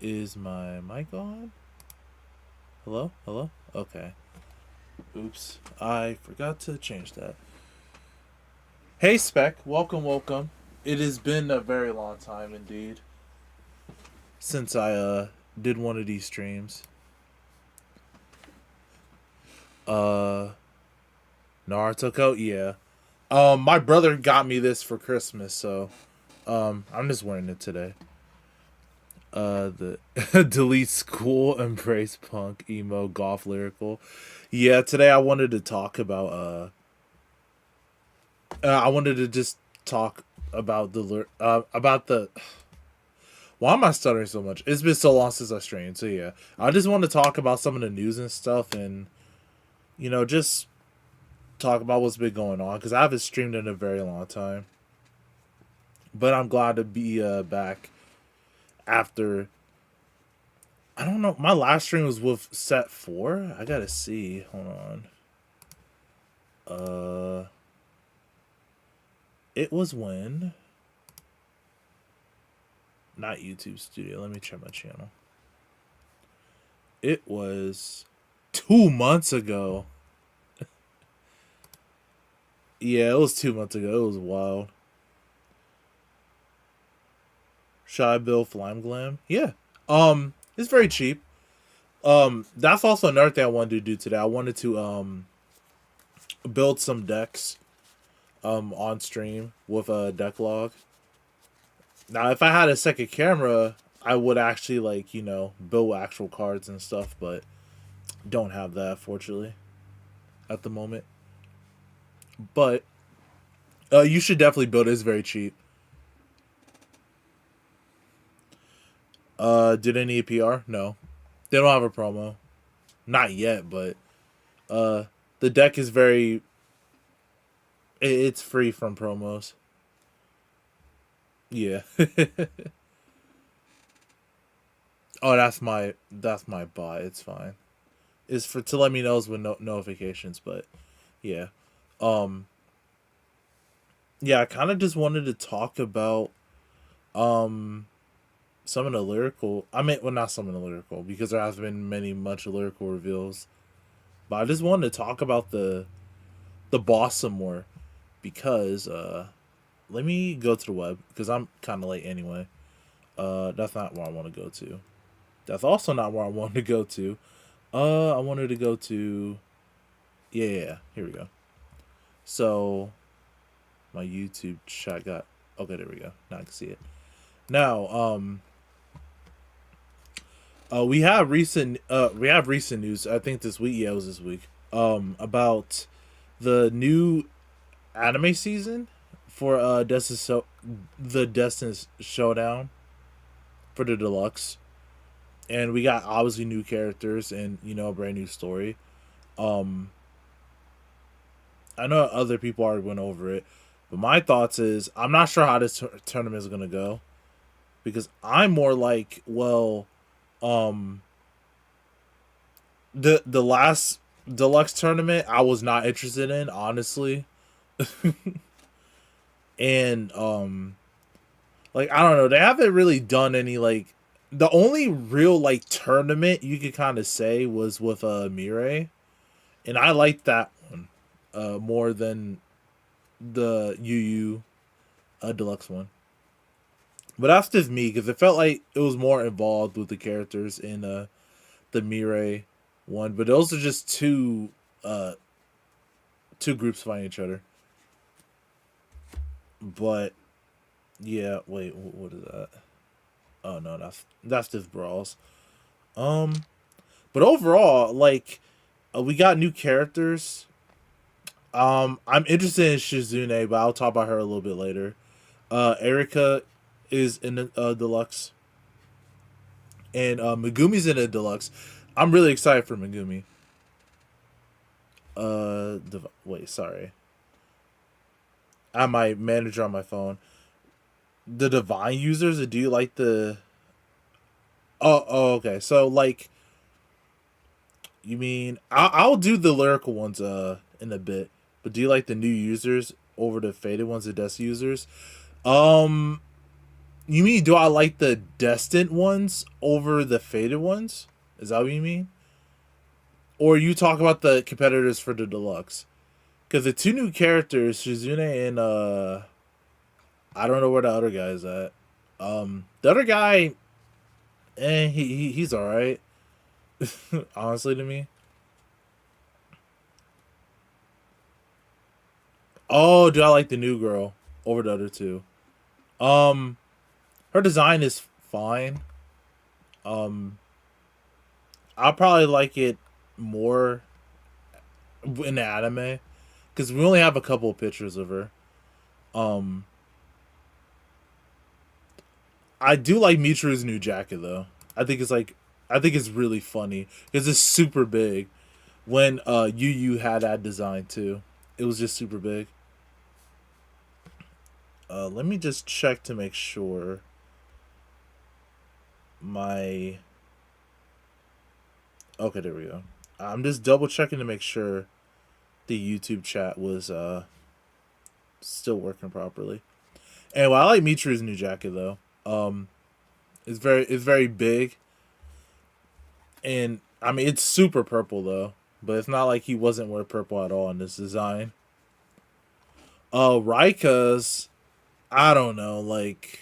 Is my mic on? Hello? Hello? Okay. Oops. I forgot to change that. Hey, Spec. Welcome, welcome. It has been a very long time indeed since I did one of these streams. Uh Naruto coat, yeah. My brother got me this for Christmas, so I'm just wearing it today. The delete school, embrace punk, emo, golf, lyrical. Yeah, today I wanted to talk about I wanted to just talk about the. Why am I stuttering so much? It's been so long since I streamed, so yeah. I just want to talk about some of the news and stuff, and just talk about what's been going on because I haven't streamed in a very long time. But I'm glad to be back after. I don't know. My last stream was with set 4. I gotta see. Hold on. Uh, it was when. Not YouTube Studio. Let me check my channel. It was 2 months ago. Yeah, it was 2 months ago. It was wild. Shy Bill Flame Glam. Yeah. It's very cheap. That's also another thing I wanted to do today. I wanted to build some decks on stream with a deck log. Now, if I had a second camera, I would actually build actual cards and stuff, but don't have that fortunately at the moment. But you should definitely build it. It's very cheap. Did any PR? No, they don't have a promo, not yet. But the deck is very. It's free from promos. Yeah. Oh, that's my bot. It's fine. It's for to let me know when notifications. But yeah, um, yeah. I kind of just wanted to talk about um some of the lyrical. I mean, well, not some of the lyrical because there has been many much lyrical reveals. But I just wanted to talk about the boss some more because let me go to the web because I'm kind of late anyway. That's not where I want to go to. That's also not where I wanted to go to. I wanted to go to yeah. Here we go. So my YouTube chat got okay. There we go. Now I can see it. Now we have recent news. I think this week. Yeah, it was this week. About the new anime season for the Destin Showdown for the deluxe, and we got obviously new characters and a brand new story. Um, I know other people already went over it, but my thoughts is I'm not sure how this tournament is gonna go because I'm more like um, the last deluxe tournament I was not interested in honestly, and like I don't know, they haven't really done any the only real tournament you could kind of say was with Mirai, and I liked that one more than the UU deluxe one. But that's just me because it felt like it was more involved with the characters in the Mirai one. But those are just uh two groups fighting each other. But yeah, wait, what is that? Oh no, that's just brawls. Um, but overall, we got new characters. I'm interested in Shizune, but I'll talk about her a little bit later. Erika is in the deluxe, and Megumi's in the deluxe. I'm really excited for Megumi. Wait, sorry. I have my manager on my phone. The divine users. Do you like the? Oh, okay. So you mean I'll do the lyrical ones in a bit, but do you like the new users over the faded ones, the desk users? Um, You mean do I like the destined ones over the faded ones? Is that what you mean? Or you talk about the competitors for the deluxe? Because the two new characters, Shizune and I don't know where the other guy is at. The other guy, he's all right. Honestly, to me. Oh, do I like the new girl over the other two? Um, her design is fine. Um, I'll probably like it more in the anime because we only have a couple of pictures of her. Um, I do like Mitru's new jacket though. I think it's like I think it's really funny because it's super big. When Yu had that design too, it was just super big. Let me just check to make sure my. Okay, there we go. I'm just double checking to make sure the YouTube chat was still working properly. Anyway, I like Mitru's new jacket though. Um, it's very big, and I mean it's super purple though. But it's not like he wasn't wearing purple at all in this design. Raika's, I don't know. Like,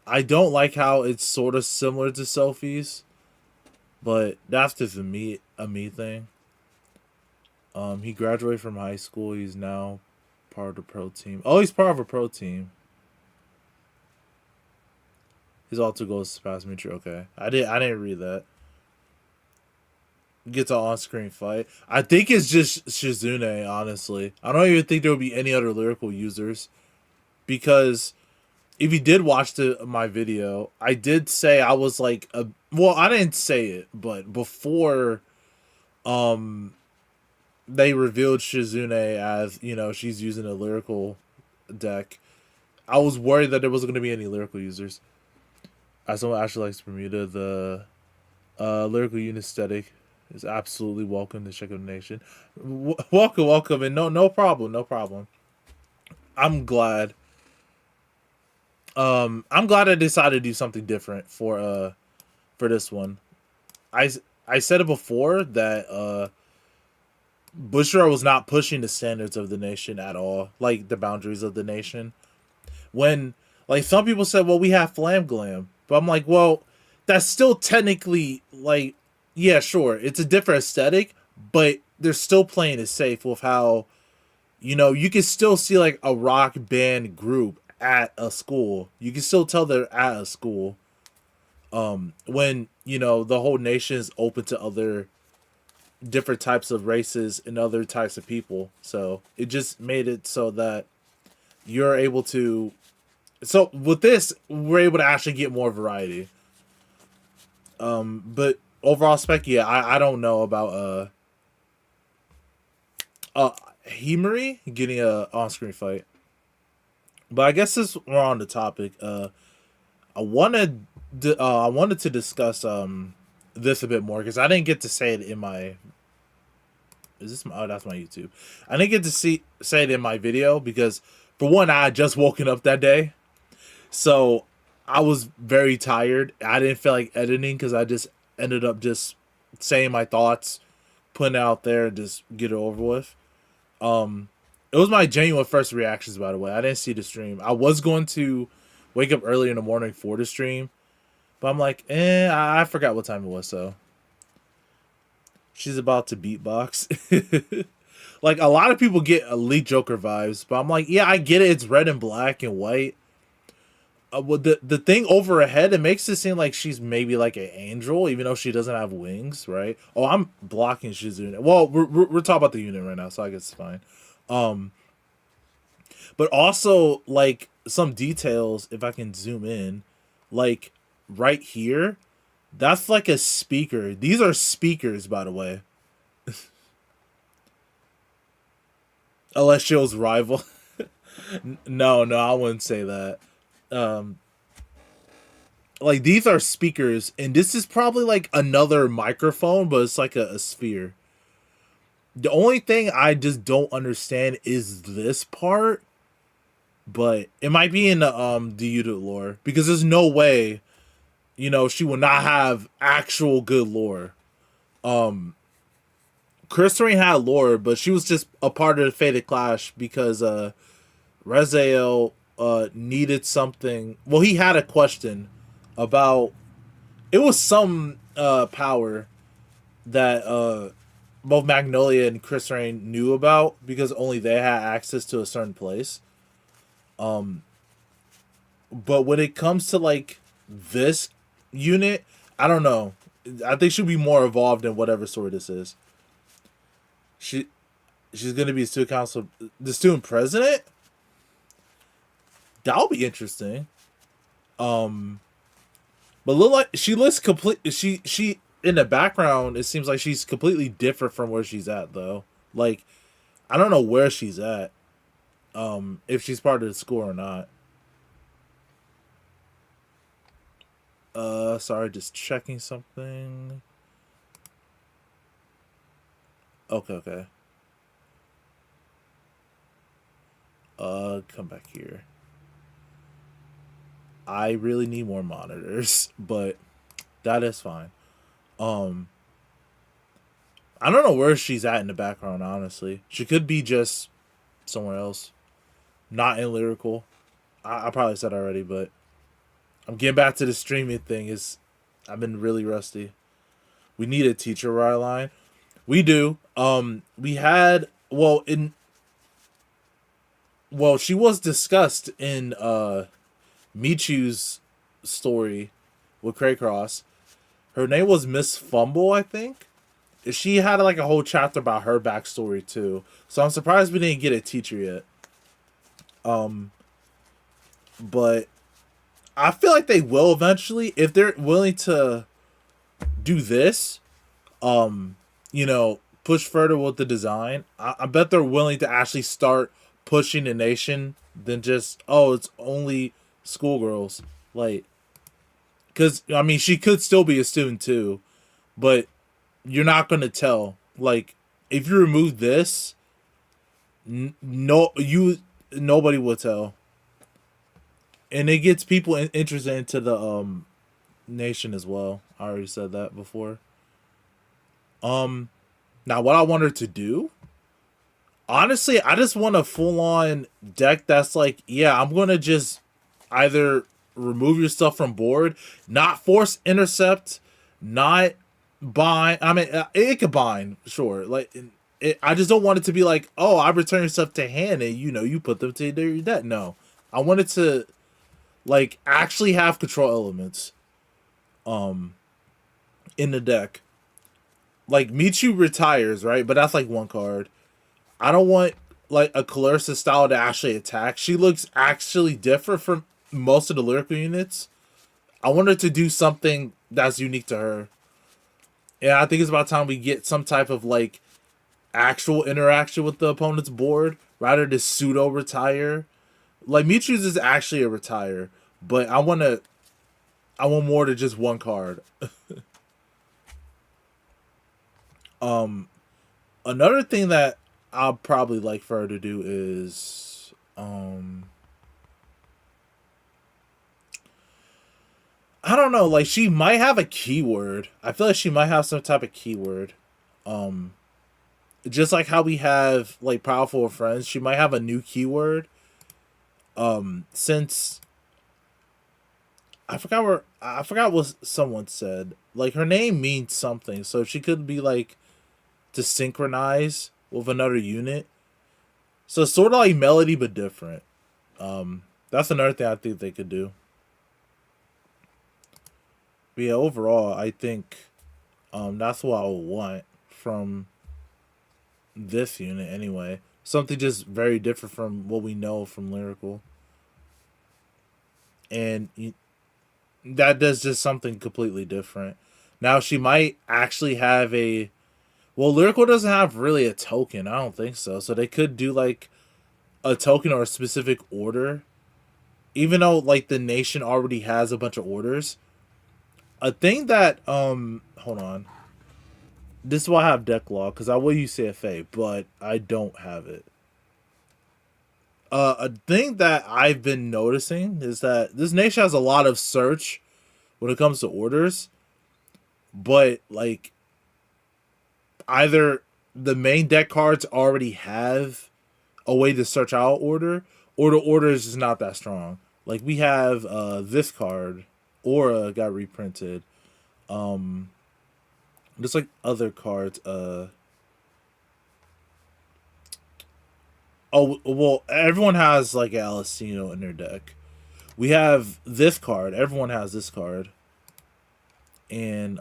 I don't like how it's sort of similar to Sophie's, but that's just a me thing. He graduated from high school. He's now part of the pro team. Oh, he's part of a pro team. His alter goes to pass Mitchell. Okay, I didn't read that. Gets an on-screen fight. I think it's just Shizune. Honestly, I don't even think there will be any other lyrical users because if you did watch my video, I did say I was like a well, I didn't say it, but before um they revealed Shizune as she's using a lyrical deck, I was worried that there wasn't going to be any lyrical users. As someone actually likes Bermuda, the lyrical unesthetic is absolutely welcome to check out the nation. Welcome, and no problem, no problem. I'm glad. I'm glad I decided to do something different for this one. I I said it before that Bushra was not pushing the standards of the nation at all, like the boundaries of the nation. When like some people said, well, we have Flam Glam, but I'm like, well, that's still technically like, yeah, sure, it's a different aesthetic, but they're still playing it safe with how you can still see like a rock band group at a school. You can still tell they're at a school. When the whole nation is open to other different types of races and other types of people, so it just made it so that you're able to. So with this, we're able to actually get more variety. But overall spec, yeah, I don't know about Himari getting a on screen fight. But I guess since we're on the topic, I wanted to discuss this a bit more because I didn't get to say it in my. Is this my? Oh, that's my YouTube. I didn't get to say it in my video because for one, I had just woken up that day, so I was very tired. I didn't feel like editing because I just ended up just saying my thoughts, putting it out there, and just get it over with. Um, it was my genuine first reactions, by the way. I didn't see the stream. I was going to wake up early in the morning for the stream, but I'm like, I forgot what time it was. So she's about to beatbox. Like a lot of people get Elite Joker vibes, but I'm like, yeah, I get it. It's red and black and white. Well, the thing over her head, it makes it seem like she's maybe like an angel, even though she doesn't have wings, right? Oh, I'm blocking Shizune. Well, we're talking about the unit right now, so I guess it's fine. Um, but also like some details, if I can zoom in, like right here, that's like a speaker. These are speakers, by the way. Alessio's rival. No, no, I wouldn't say that. Um, like these are speakers, and this is probably like another microphone, but it's like a sphere. The only thing I just don't understand is this part. but it might be in the unit lore because there's no way she will not have actual good lore. Um, Crystalline had lore, but she was just a part of the Fated Clash because Rezael needed something. Well, he had a question about it was some power that both Magnolia and Crystalline knew about because only they had access to a certain place. Um, but when it comes to like this unit, I don't know. I think she'll be more evolved in whatever sort this is. She she's gonna be student council, the student president. That'll be interesting. Um, but look like she looks complete. She in the background, it seems like she's completely different from where she's at though. Like I don't know where she's at. If she's part of the school or not. Sorry, just checking something. Okay, okay. Come back here. I really need more monitors, but that is fine. Um, I don't know where she's at in the background. Honestly, she could be just somewhere else, not in lyrical. I probably said already, but I'm getting back to the streaming thing. Is I've been really rusty. We need a teacher right line. We do. We had she was discussed in Michu's story with Craycross. Her name was Miss Fumble, I think. She had like a whole chapter about her backstory too. So I'm surprised we didn't get a teacher yet. Um, but I feel like they will eventually if they're willing to do this. Push further with the design. I bet they're willing to actually start pushing the nation than just it's only schoolgirls. Like, because I mean, she could still be a student too, but you're not gonna tell. Like, if you remove this, nobody will tell, and it gets people interested into the nation as well. I already said that before. Um, Now what I want her to do, honestly, I just want a full on deck that's like, yeah, I'm gonna just either remove your stuff from board, not force intercept, not bind. I mean, it could bind, sure. Like, I just don't want it to be like, oh, I return your stuff to hand and you put them to your deck. No, I want it to like actually have control elements, um, in the deck. Like Michu retires, right? But that's like one card. I don't want like a Clarissa style to actually attack. She looks actually different from most of the lyrical units. I want her to do something that's unique to her. And I think it's about time we get some type of like actual interaction with the opponent's board rather than pseudo retire. Like Michu's is actually a retire, but I want more than just one card. um Another thing that I'll probably like for her to do is I don't know, like she might have a keyword. I feel like she might have some type of keyword. Um just like how we have like powerful friends, she might have a new keyword. Since I forgot what someone said. Like her name means something, so she could be like to synchronize with another unit. So it's sort of like Melody but different. That's another thing I think they could do. But yeah, overall, I think that's what I would want from this unit anyway. Something just very different from what we know from Lyrical, and that does just something completely different. Now she might actually have a Lyrical doesn't have really a token. I don't think so. So they could do like a token or a specific order, even though like the nation already has a bunch of orders. A thing that hold on, this is why I have deck log because I will use CFA, but I don't have it. A thing that I've been noticing is that this nation has a lot of search when it comes to orders, but like either the main deck cards already have a way to search out order, or the order is just not that strong. Like we have this card, Aura got reprinted. Um, just like other cards. Oh well, everyone has like Alessino in their deck. We have this card. Everyone has this card, and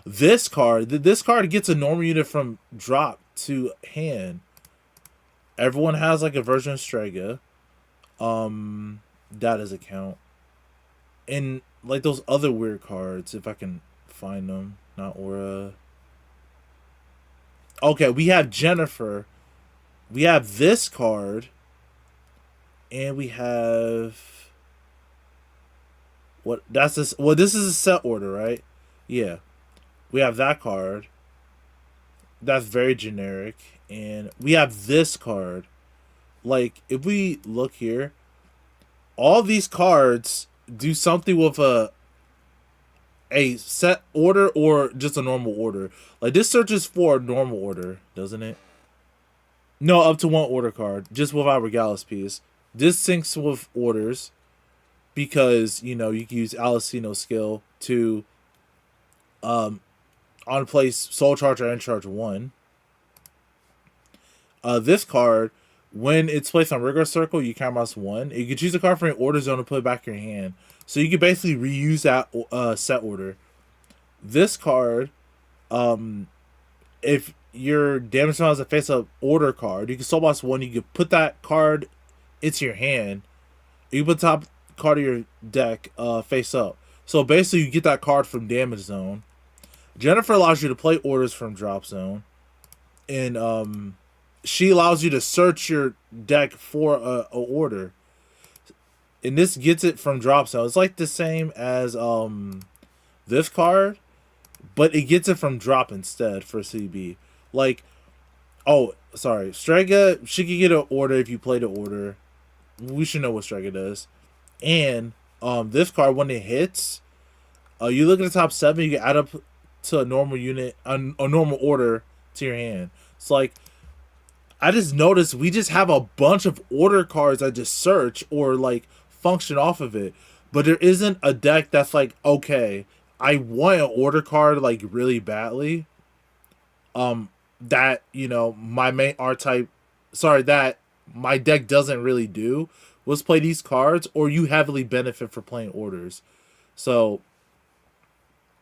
this card gets a normal unit from drop to hand. Everyone has like a version of Strega. That doesn't count. And like those other weird cards, if I can find them, not Aura. Okay, we have Jennifer. We have this card, and we have what? That's this. Well, this is a set order, right? Yeah, we have that card. That's very generic, and we have this card. Like, if we look here, all these cards do something with a set order or just a normal order. Like this searches for a normal order, doesn't it? No, up to one order card, just without Regalis piece. This syncs with orders because you can use Alessino's skill to on place Soul Charge or End Charge 1. This card, when it's placed on Rigor Circle, you count mouse 1. You can choose a card from your order zone to put it back in your hand. So you can basically reuse that set order. This card, if your damage zone has a face up order card, you can soul boss 1. You can put that card into your hand. You can put the top card of your deck face up. So basically, you get that card from damage zone. Jennifer allows you to play orders from drop zone, and she allows you to search your deck for a order. And this gets it from drop zone. It's like the same as this card, but it gets it from drop instead for CB. Like, oh, sorry, Strega, she can get an order if you play the order. We should know what Strega does. And this card, when it hits, you look at the top 7, you can add up to a normal unit, a normal order to your hand. It's like, I just noticed we just have a bunch of order cards that just search or like function off of it. But there isn't a deck that's like, okay, I want an order card like really badly. That, my main archetype, sorry, that my deck doesn't really do. Let's play these cards, or you heavily benefit for playing orders. So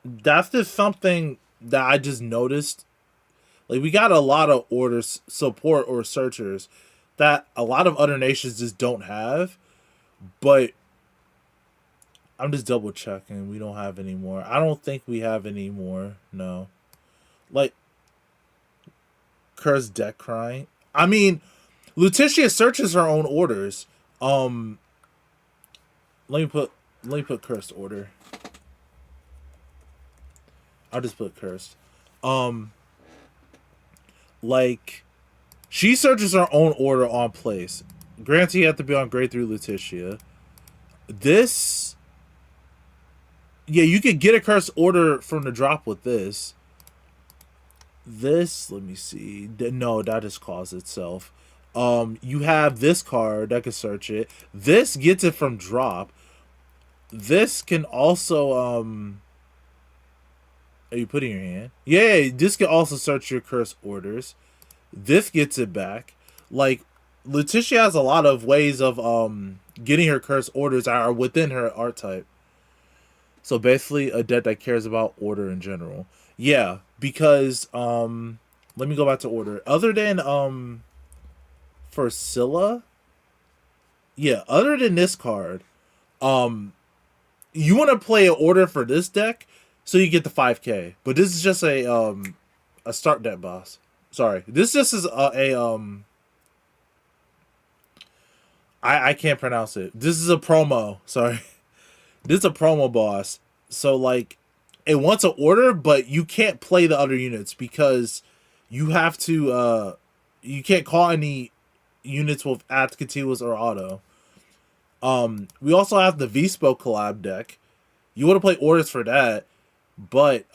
that's just something that I just noticed. Like, we got a lot of orders support or searchers that a lot of other nations just don't have. But I'm just double checking. We don't have any more. I don't think we have any more. No. Like, Cursed Deck Crying. I mean, Lutetia searches her own orders. Let me put Cursed Order. I'll just put Cursed. Like, she searches her own order on place. Granted, you have to be on grade 3 Lutetia. This, yeah, you could get a Cursed Order from the drop with this. This, let me see. No, that just calls itself. You have this card that can search it. This gets it from drop. This can also are you putting your hand? Yeah, this can also search your curse orders. This gets it back. Like, Letitia has a lot of ways of getting her curse orders that are within her archetype. So basically a deck that cares about order in general. Yeah, because let me go back to order. Other than for Scylla, yeah, other than this card, you want to play an order for this deck so you get the 5k. But this is just a start deck boss. Sorry. This just is I can't pronounce it. This is a promo. Sorry. This is a promo boss. So like it wants an order, but you can't play the other units because you have to you can't call any units with add continuous or auto. We also have the Vispo collab deck. You want to play orders for that, but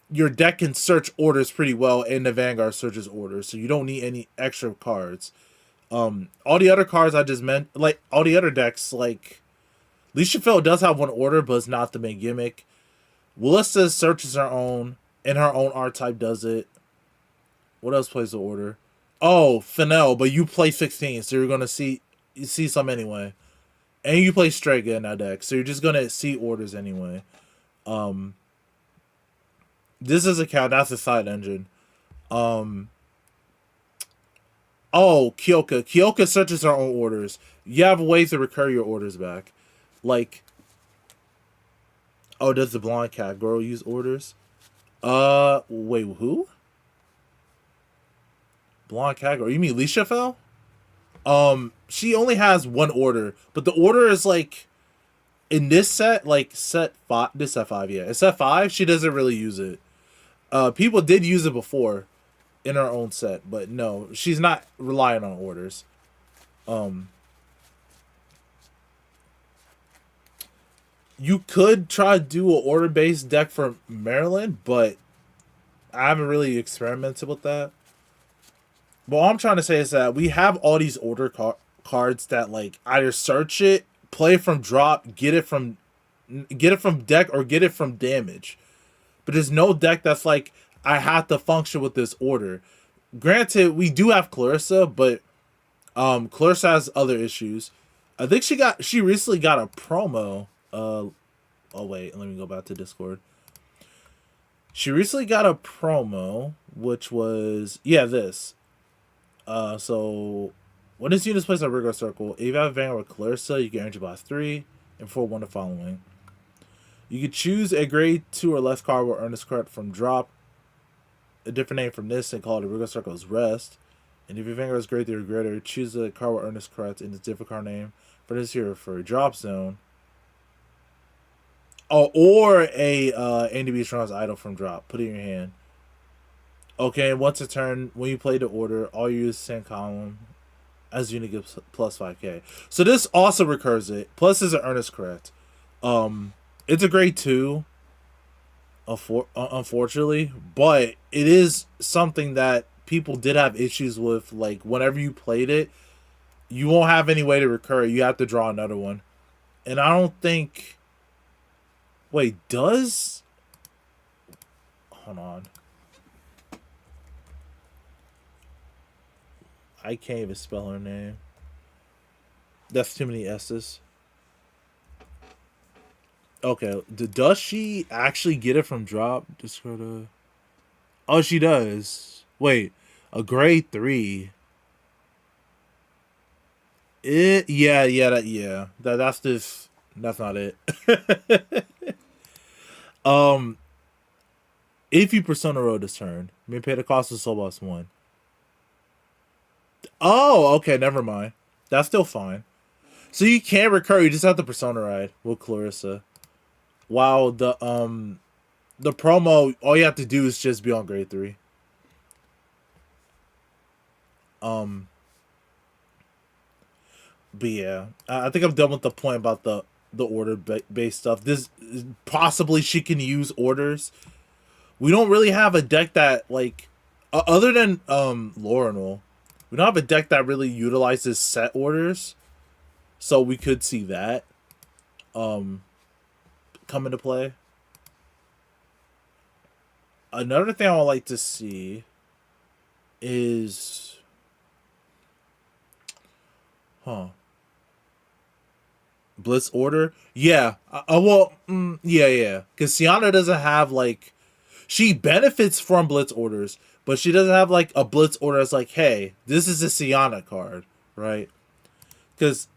your deck can search orders pretty well, and the Vanguard searches orders, so you don't need any extra cards. All the other cards I just meant, like all the other decks, like Lichfield does have one order, but it's not the main gimmick. Willissa searches her own, and her own art type does it. What else plays the order? Oh, Fennel, but you play 16, so you're gonna see some anyway. And you play Strega in that deck, so you're just gonna see orders anyway. Um, this is a count. That's a side engine. Um, oh, Kyoka. Kyoka searches her own orders. You have ways to recur your orders back. Like, oh, does the blonde cat girl use orders? Wait, who? Blonde cat girl? You mean Lichfield? She only has one order, but the order is like in this set, like set five. This set five, yeah. In set five, she doesn't really use it. People did use it before in her own set, but no, she's not relying on orders. Um, you could try to do an order based deck for Maryland, but I haven't really experimented with that. But all I'm trying to say is that we have all these cards that like either search it, play from drop, get it from deck, or get it from damage. But there's no deck that's like I have to function with this order. Granted, we do have Clarissa, but Clarissa has other issues. I think she recently got a promo. Oh wait, let me go back to Discord. She recently got a promo, which was this. So when this unit is placed on Rigor Circle, if you have a Vanguard with Clarissa, you can energy blast 3 and 4-1 the following. You can choose a grade 2 or less card with Earnest Credit from drop, a different name from this, and call it a Rigor Circle's Rest. And if your Vanguard is grade 3 or greater, choose a card with Earnest Credit in its different card name for this here for a drop zone. Oh, or a NDB Strong's idol from drop. Put it in your hand. Okay, once a turn, when you play the order, all you use sand column as unit gives plus 5k. So this also recurs it. Plus is an earnest correct. It's a grade 2, unfortunately, but it is something that people did have issues with. Like, whenever you played it, you won't have any way to recur it. You have to draw another one. And I don't think... Wait, does... Hold on. I can't even spell her name. That's too many S's. Okay, does she actually get it from drop? Just go to... Oh, she does. Wait, a grade 3. That's this. That's not it. If you Persona Road this turn, you may pay the cost of Soul Boss 1. Oh, okay, never mind. That's still fine. So you can recur, you just have to Persona Ride with Clarissa. While the promo, all you have to do is just be on grade 3. But yeah, I think I'm done with the point about the order based stuff. This possibly she can use orders. We don't really have a deck that like other than Laurinal, we don't have a deck that really utilizes set orders. So we could see that come into play. Another thing I would like to see is Blitz order. Yeah. Yeah. Because Sienna doesn't have like, she benefits from Blitz orders, but she doesn't have like a Blitz order that's like, hey, this is a Sienna card, right? Because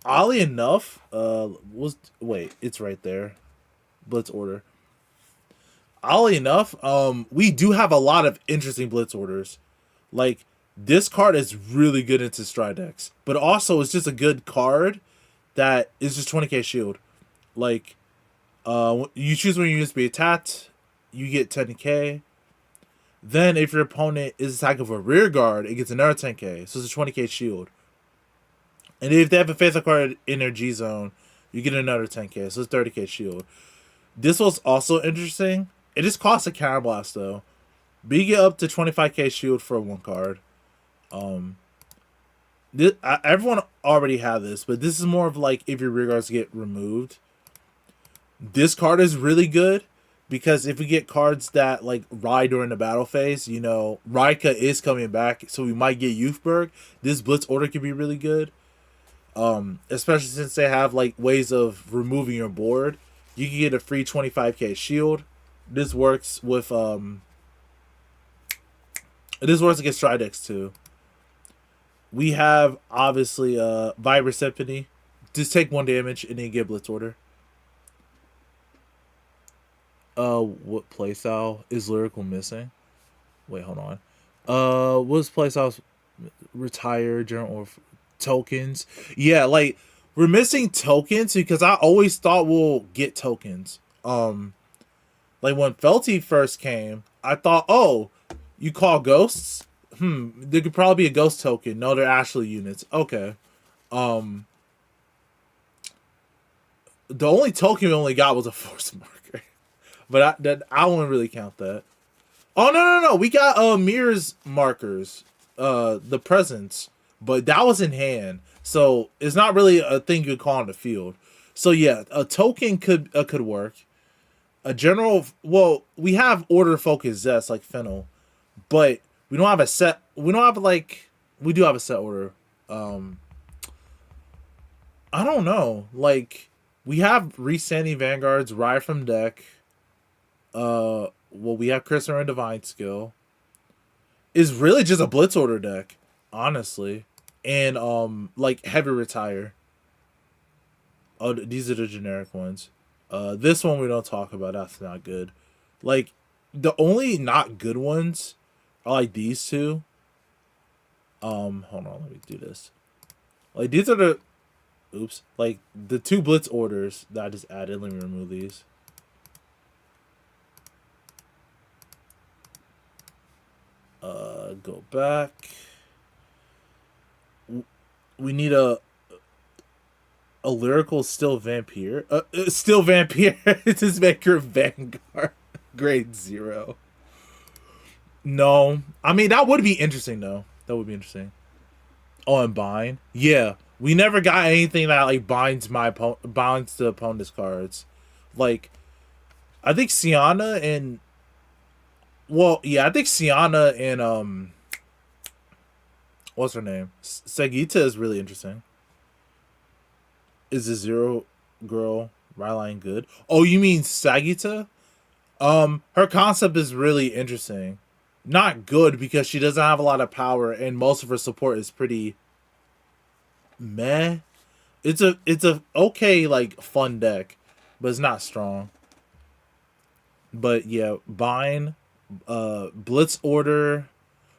oddly enough, it's right there. Blitz order. Oddly enough, we do have a lot of interesting Blitz orders. Like, this card is really good into Stride decks, but also it's just a good card that is just 20k shield. Like, you choose when you use to be attacked, you get 10k. Then if your opponent is attacking with a rear guard, it gets another 10k. So it's a 20k shield. And if they have a faithful card in their G zone, you get another 10k. So it's 30k shield. This was also interesting. It just costs a counterblast though. But you get up to 25k shield for one card. Um, everyone already had this, but this is more of like if your rear guards get removed. This card is really good because if we get cards that like ride during the battle phase, you know, Rika is coming back, so we might get Youthberg. This Blitz Order could be really good. Especially since they have like ways of removing your board. You can get a free 25k shield. This works with this works against Stridex too. We have obviously Vibra Symphony. Just take 1 damage and then get Blitz Order. What playstyle is Lyrical missing? Wait, hold on. What's playstyle? Retire general or tokens? Yeah, like we're missing tokens because I always thought we'll get tokens. Like when Felty first came, I thought, oh, you call ghosts? There could probably be a ghost token. No, they're actually units. Okay. The only token we only got was a force marker. But I wouldn't really count that. Oh no. We got mirrors markers. The presence. But that was in hand. So it's not really a thing you could call on the field. So yeah, a token could work. A general, well, we have order focus zest like Fennel, but we don't have a set. We don't have like we do have a set order. I don't know. Like we have Restanding Vanguards, Ride from deck. Well, we have Christopher and Divine Skill. Is really just a Blitz Order deck, honestly, and like Heavy Retire. Oh, these are the generic ones. This one we don't talk about. That's not good. Like, the only not good ones are like these two. Hold on, let me do this. Like these are the, oops, like the 2 Blitz orders that I just added. Let me remove these. Go back. We need a Lyrical Still Vampire. Still Vampire. Just make her Vanguard. Grade 0. No. I mean, that would be interesting, though. That would be interesting. Oh, and bind? Yeah. We never got anything that, like, binds the opponent's cards. Like, I think Sienna and... Well, yeah, I think Sienna and, what's her name? Sagita is really interesting. Is the Zero Girl Ryline good? Oh, you mean Sagita? Her concept is really interesting. Not good because she doesn't have a lot of power and most of her support is pretty meh. It's a okay like fun deck, but it's not strong. But yeah, Bind, Blitz Order.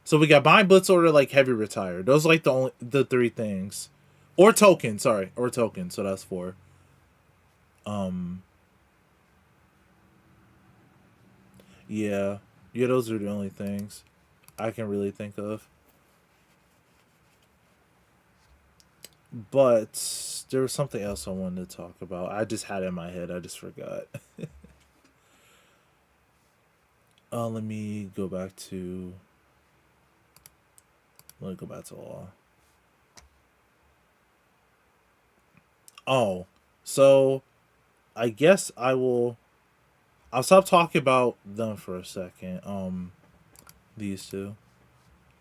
So we got Bind, Blitz Order, like Heavy Retire. Those are like the 3 things. Or token, sorry. Or token, so that's 4. Yeah. Yeah, those are the only things I can really think of. But there was something else I wanted to talk about. I just had it in my head. I just forgot. Let me go back to... Let me go back to law. Oh, so I guess I'll stop talking about them for a second. These two,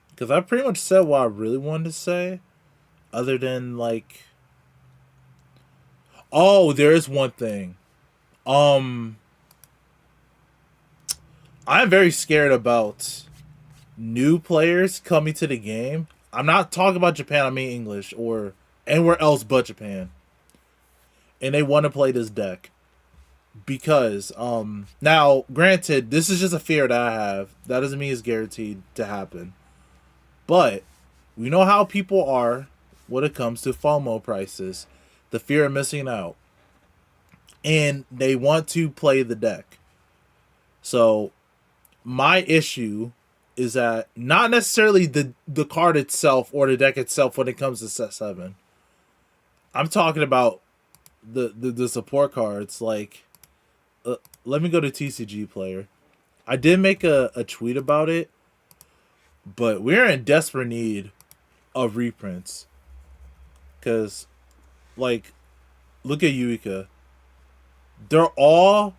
because I pretty much said what I really wanted to say, other than like, oh, there is one thing. I'm very scared about new players coming to the game. I'm not talking about Japan. I mean English or anywhere else but Japan. And they want to play this deck because now granted this is just a fear that I have. That doesn't mean it's guaranteed to happen, but we know how people are when it comes to FOMO prices, the fear of missing out, and they want to play the deck. So my issue is that not necessarily the card itself or the deck itself when it comes to set 7. I'm talking about the support cards. Like, let me go to TCG Player. I did make a tweet about it, but we're in desperate need of reprints. Because, like, look at Yuika. They're all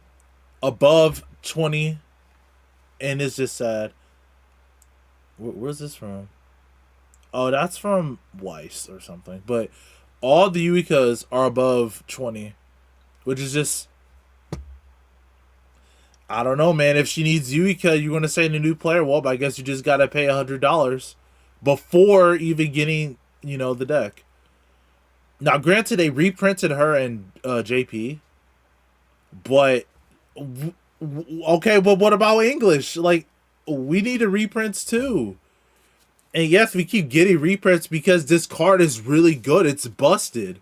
above 20, and it's just sad. Where's this from? Oh, that's from Weiss or something. But all the Yuikas are above 20, which is just, I don't know, man. If she needs Yuika, you're gonna say in a new player. Well, I guess you just gotta pay $100 before even getting, the deck. Now, granted, they reprinted her in JP, but okay. But what about English? Like, we need a reprints too. And yes, we keep getting reprints because this card is really good. It's busted.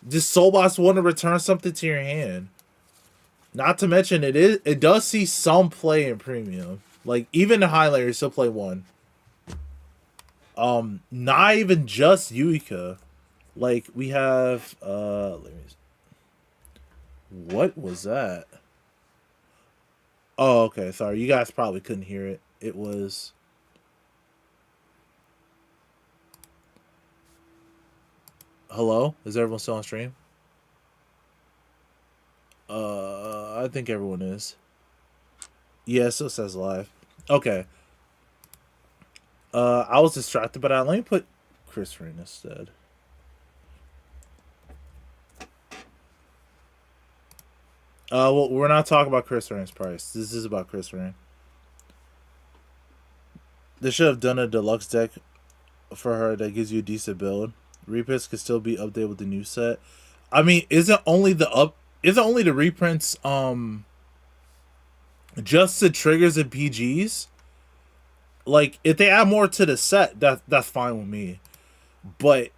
Just Soulbots want to return something to your hand. Not to mention it does see some play in premium. Like, even the Highlander still play one. Not even just Yuika. Like, we have what was that? Oh, okay, sorry. You guys probably couldn't hear it. It was hello? Is everyone still on stream? I think everyone is. Yeah, it still says live. Okay. I was distracted, but let me put Chris Rain instead. Well, we're not talking about Chris Rain's price. This is about Chris Rain. They should have done a deluxe deck for her that gives you a decent build. Reprints could still be updated with the new set. I mean, isn't only the reprints just the triggers and PGs? Like, if they add more to the set, that's fine with me. But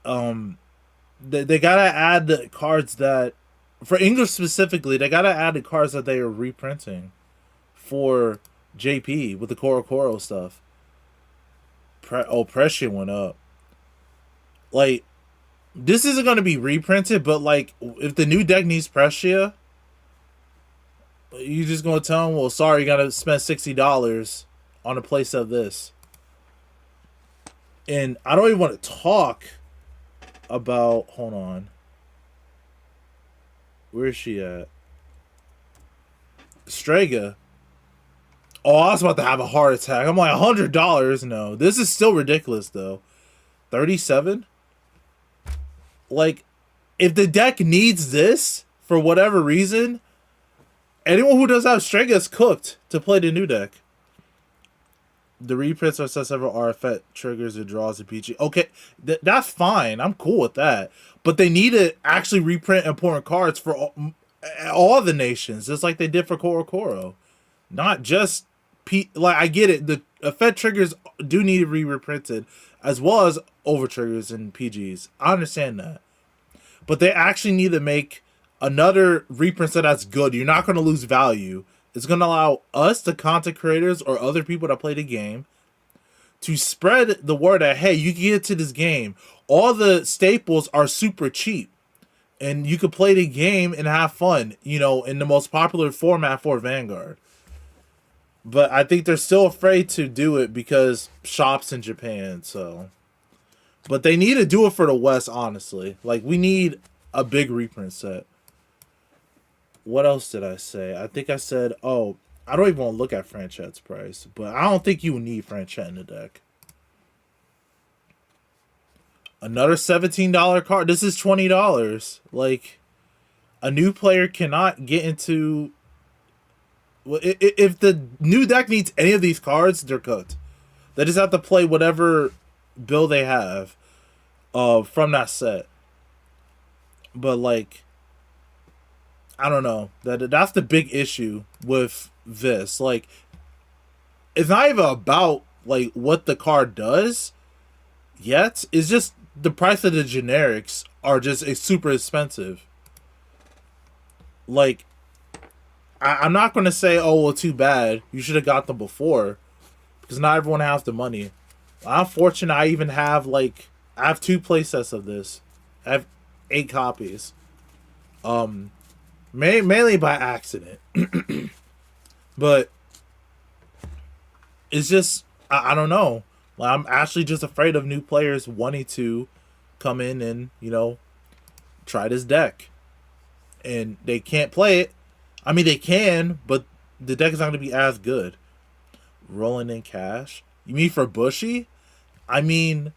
they gotta add the cards that, for English specifically, they gotta add the cards that they are reprinting for JP with the Koro stuff. Prescient went up. Like, this isn't gonna be reprinted, but like, if the new deck needs Prescia, you just gonna tell them, well, sorry, you gotta spend $60 on a place of this. And I don't even want to talk about. Hold on. Where is she at? Strega. Oh, I was about to have a heart attack. I'm like, $100? No. This is still ridiculous, though. 37? Like, if the deck needs this, for whatever reason, anyone who does have Strega is cooked to play the new deck. The reprints are several RFet triggers and draws and PG. Okay, that's fine. I'm cool with that. But they need to actually reprint important cards for all the nations, just like they did for Koro. Not just like, I get it. The effect triggers do need to be reprinted, as well as over triggers and PGs. I understand that. But they actually need to make another reprint that's good. You're not going to lose value. It's going to allow us, the content creators, or other people that play the game, to spread the word that, hey, you can get to this game. All the staples are super cheap. And you can play the game and have fun, in the most popular format for Vanguard. But I think they're still afraid to do it because shops in Japan, so. But they need to do it for the West, honestly. Like, we need a big reprint set. What else did I say? I think I said, I don't even want to look at Franchette's price, but I don't think you need Franchette in the deck. Another $17 card. This is $20. Like, a new player cannot get into. Well, if the new deck needs any of these cards, they're cooked. They just have to play whatever build they have from that set. But, like, I don't know. That's the big issue with this. Like, it's not even about, like, what the card does yet. It's just the price of the generics are just super expensive. Like, I'm not going to say, oh, well, too bad. You should have got them before. because not everyone has the money. I'm fortunate. I even have like I have two playsets of this. I have 8 copies. Um, mainly by accident, but it's just I don't know. Like, I'm actually just afraid of new players wanting to come in and try this deck, and they can't play it. I mean, they can, but the deck is not going to be as good. Rolling in cash. You mean for Bushy? I mean,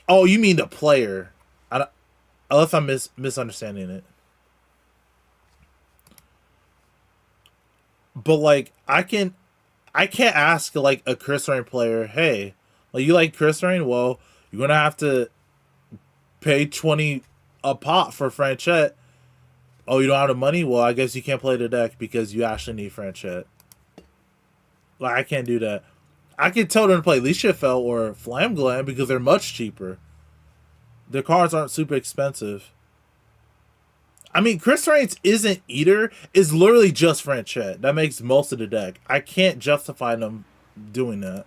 oh, you mean the player? I don't, unless I'm misunderstanding it. But like, I can't ask like a Chris Rain player, hey, like you like Chris Rain? Well, you're gonna have to pay 20 a pot for Franchette. Oh, you don't have the money? Well, I guess you can't play the deck because you actually need Franchette. Like, I can't do that. I can tell them to play Lichafel or Flam Glam because they're much cheaper. Their cards aren't super expensive. I mean, Chris Reigns isn't Eater. It's literally just Franchette. That makes most of the deck. I can't justify them doing that.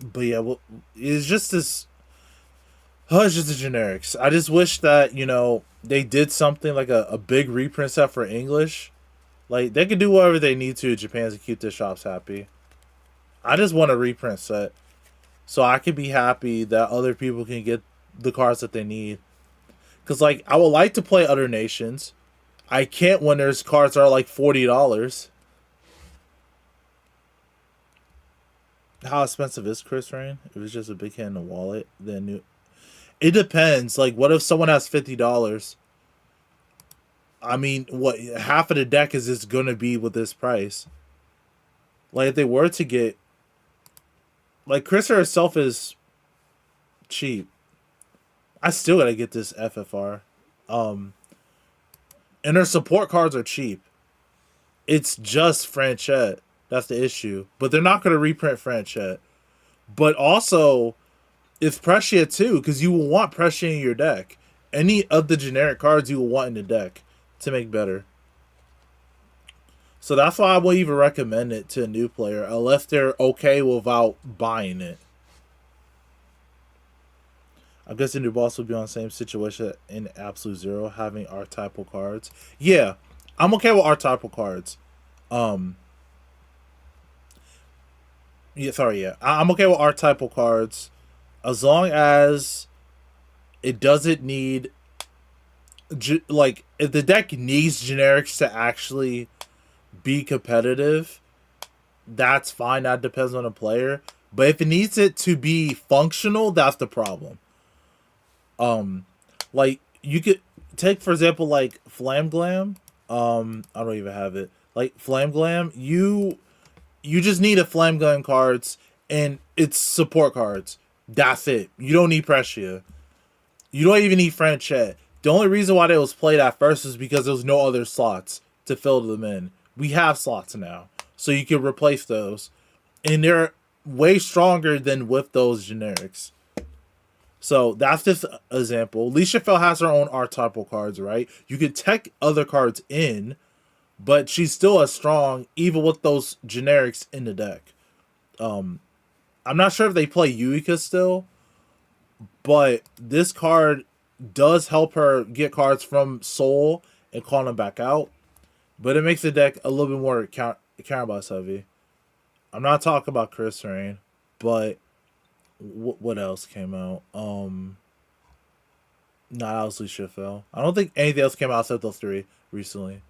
But yeah, well, it's just this. Oh, it's just the generics. I just wish that they did something like a big reprint set for English. Like they could do whatever they need to in Japan to keep their shops happy. I just want a reprint set so I can be happy that other people can get the cards that they need. Cause like I would like to play other nations. I can't when there's cards that are like $40. How expensive is Chris Rain? If it's just a big hand in the wallet, then it depends. Like, what if someone has $50? I mean, what half of the deck is this gonna be with this price? Like, if they were to get like Chris herself is cheap. I still gotta get this FFR. Um, and her support cards are cheap. It's just Franchette. That's the issue. But they're not gonna reprint Franchette. But also, it's Prescia too, because you will want Prescia in your deck. Any of the generic cards you will want in the deck to make better. So that's why I won't even recommend it to a new player unless they're okay without buying it. I'm guessing your boss will be on the same situation in Absolute Zero, having archetypal cards. Yeah, I'm okay with archetypal cards. Um, yeah, sorry, yeah, I'm okay with archetypal cards as long as it doesn't need like if the deck needs generics to actually be competitive, that's fine. That depends on the player. But if it needs it to be functional, that's the problem. Like you could take for example like Flam Glam. I don't even have it. Like Flam Glam, you just need a Flam Glam cards and it's support cards. That's it. You don't need Prescia. You don't even need Franchette. The only reason why they was played at first is because there was no other slots to fill them in. We have slots now, so you can replace those, and they're way stronger than with those generics. So that's just an example. Alicia Fell has her own archetypal cards, right? You could tech other cards in, but she's still as strong even with those generics in the deck. I'm not sure if they play Yuika still, but this card does help her get cards from Soul and call them back out. But it makes the deck a little bit more counterbalance heavy. I'm not talking about Chris Rain, but what else came out? Not obviously Shifel. I don't think anything else came out except those three recently.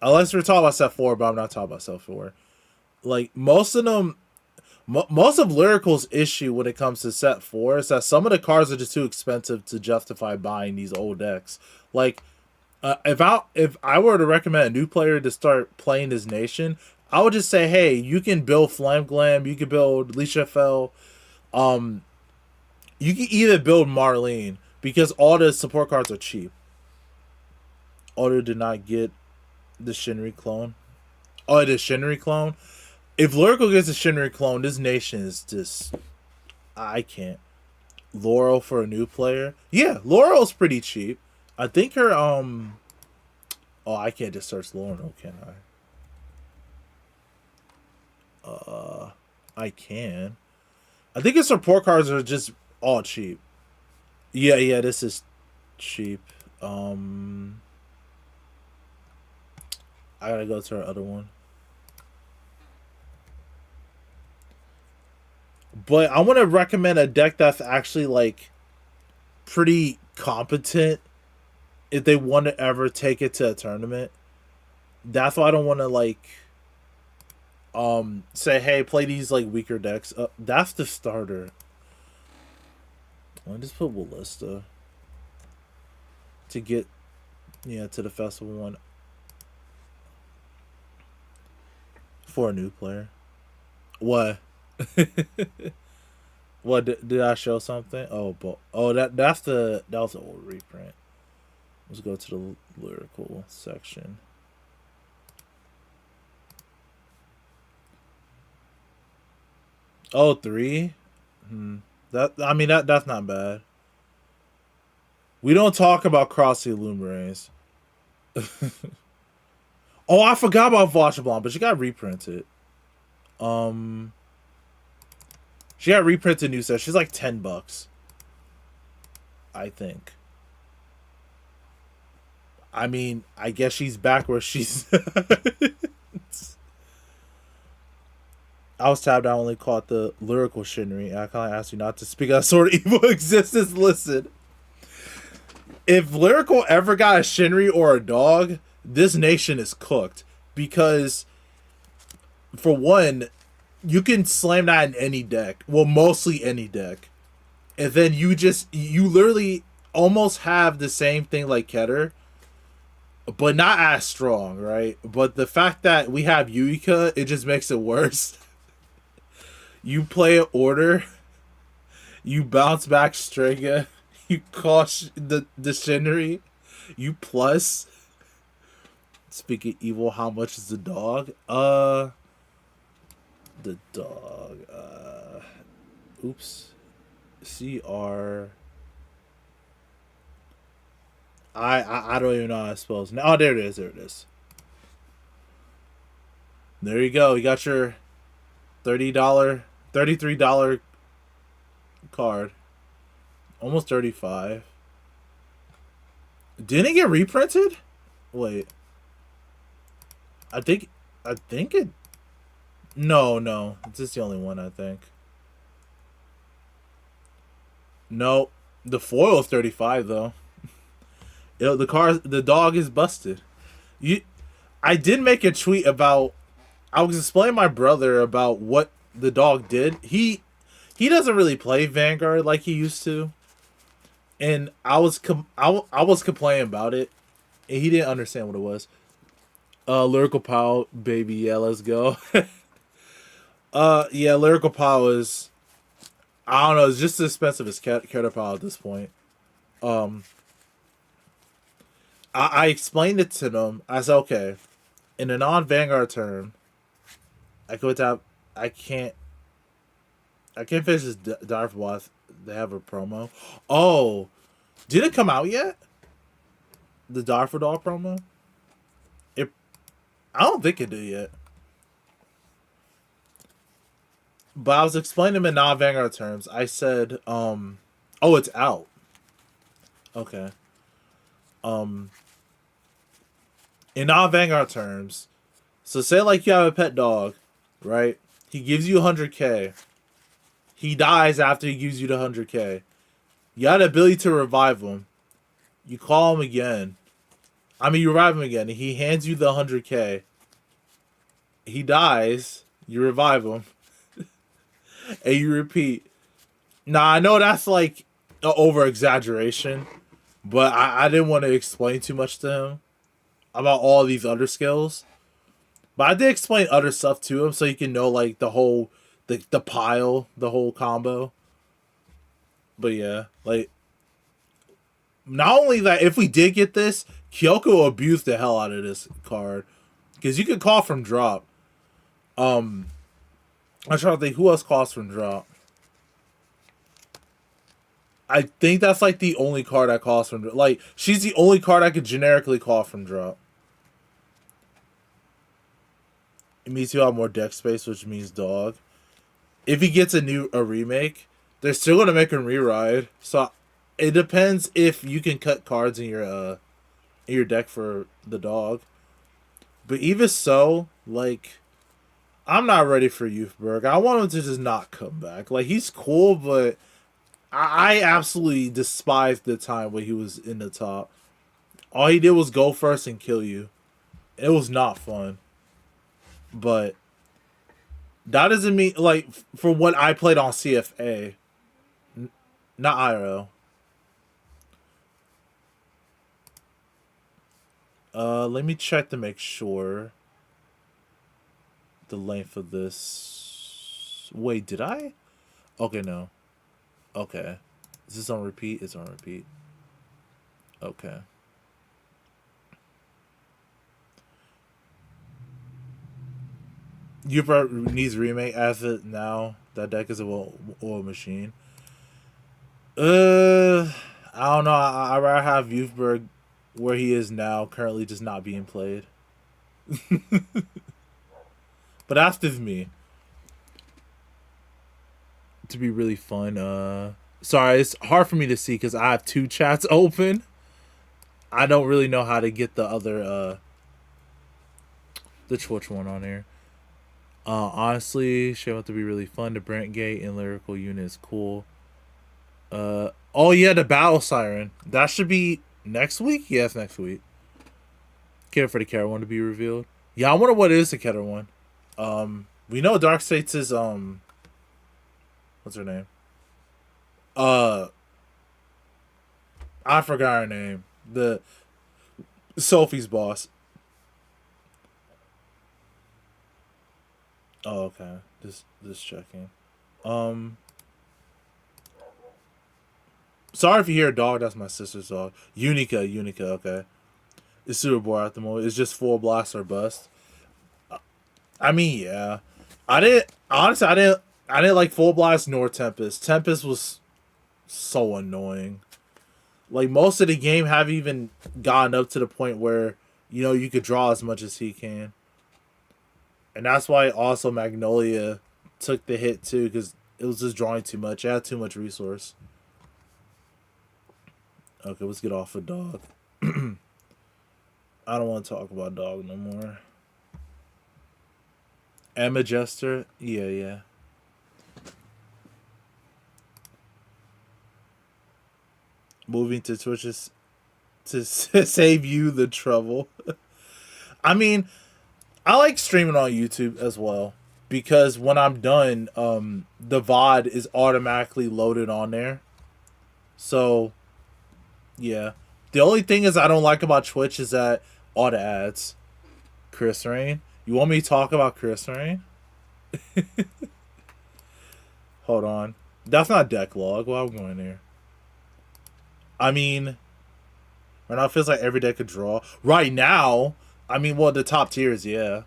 Unless we're talking about set 4, but I'm not talking about set 4. Like most of them, most of Lyrical's issue when it comes to set 4 is that some of the cards are just too expensive to justify buying these old decks. Like if I were to recommend a new player to start playing this nation, I would just say, hey, you can build Flam Glam, you can build Lisha Fell, you can either build Marlene because all the support cards are cheap. Otter did not get the Shinri clone. Oh, the Shinri clone. If Lyrical gets a Shinri clone, this nation is just I can't. Laurel for a new player. Yeah, Laurel's pretty cheap. I think her oh, I can't just search Lorno, can I? I can. I think his support cards are just all cheap. Yeah, yeah, this is cheap. Um I gotta go to our other one. But I want to recommend a deck that's actually like pretty competent if they want to ever take it to a tournament. That's why I don't want to like say hey play these like weaker decks. That's the starter. I'll just put Ballista to get to the festival one for a new player. What? What did I show something? Oh, but that was an old reprint. Let's go to the lyrical section. Oh, three. That I mean that's not bad. We don't talk about Crossy Illuminaries. Oh, I forgot about Vachablon, but she got reprinted. Um, she got reprinted new set. She's like $10, I think. I mean, I guess she's back where she's. I was tabbed. I only caught the lyrical Shinry. I kind of asked you not to speak on Sword of Evil Existence. Listen, if lyrical ever got a Shinry or a dog, this nation is cooked because, for one, you can slam that in any deck. Well, mostly any deck, and then you literally almost have the same thing like Keter, but not as strong, right? But the fact that we have Yuika, it just makes it worse. You play an order, you bounce back Strega, you call the Shinry, you plus. Speaking evil, how much is the dog? The dog. Oops. CR. I don't even know how to spell it. Oh, there it is. There it is. There you go. You got your $30, $33 card. Almost 35. Didn't it get reprinted? Wait. I think it. No, no. It's just the only one, I think. No. The foil is 35 though. The dog is busted. I did make a tweet about. I was explaining to my brother about what the dog did. He doesn't really play Vanguard like he used to, and I was complaining about it, and he didn't understand what it was. Lyrical Power, baby, yeah, let's go. Yeah, Lyrical Power is. I don't know. It's just as expensive as Caterpillar at this point. Um, I explained it to them. I said, okay, in a non-Vanguard term, I could tap. I can't. I can't finish this Darth Boss. They have a promo. Oh, did it come out yet? The Darth Doll promo. It. I don't think it did yet. But I was explaining them in non-Vanguard terms. I said, oh, it's out. Okay. Um, in non-Vanguard terms, so say like you have a pet dog, right? He gives you 100K. He dies after he gives you the 100K. You got the ability to revive him. You call him again. I mean, you revive him again. He hands you the 100K. He dies. You revive him. And you repeat. Now, I know that's like an over exaggeration, but I didn't want to explain too much to him about all these other skills. But I did explain other stuff to him so he can know like the whole the pile, the whole combo. But yeah, like not only that, if we did get this, Kyoko will abuse the hell out of this card because you can call from drop. I'm trying to think who else calls from drop. I think that's like the only card I call from like she's the only card I could generically call from drop. It means he'll have more deck space, which means dog. If he gets a remake, they're still gonna make him reride. So it depends if you can cut cards in your deck for the dog. But even so, like I'm not ready for Youthberg. I want him to just not come back. Like he's cool, but I absolutely despised the time when he was in the top. All he did was go first and kill you. It was not fun. But that doesn't mean like for what I played on CFA, not IRL. Let me check to make sure the length of this. Wait, did I? Okay, no. Okay. Is this on repeat? It's on repeat. Okay. Uber needs remake as it now. That deck is a oil machine. I don't know. I rather have Youthberg where he is now, currently just not being played. But that's just me. To be really fun. Sorry, it's hard for me to see because I have two chats open. I don't really know how to get the other the Twitch one on here. Honestly, show it to be really fun. The Brent Gate and Lyrical unit is cool. Oh yeah, the Battle Siren. That should be next week? Yes, next week. Can't wait for the Keter one to be revealed. Yeah, I wonder what is the Keter one. We know Dark States is what's her name? I forgot her name. The Sophie's boss. Oh, okay. Just checking. Sorry if you hear a dog. That's my sister's dog. Unica. Okay. It's super bored at the moment. It's just full blast or bust. I mean, yeah. I didn't. Honestly, I didn't like full blast nor Tempest. Tempest was so annoying. Like most of the game haven't even gotten up to the point where you could draw as much as he can. And that's why also Magnolia took the hit too, because it was just drawing too much. It had too much resource. Okay, let's get off of dog. I don't want to talk about dog no more. Emma Jester? Yeah. Moving to Twitch is to save you the trouble. I mean, I like streaming on YouTube as well because when I'm done, the VOD is automatically loaded on there. So, yeah. The only thing is I don't like about Twitch is that all the ads. Chris Rain. You want me to talk about Chris Rain? Hold on. That's not deck log. Well, I'm going there. I mean, right now it feels like every deck could draw. Right now, I mean, well, the top tiers, yeah.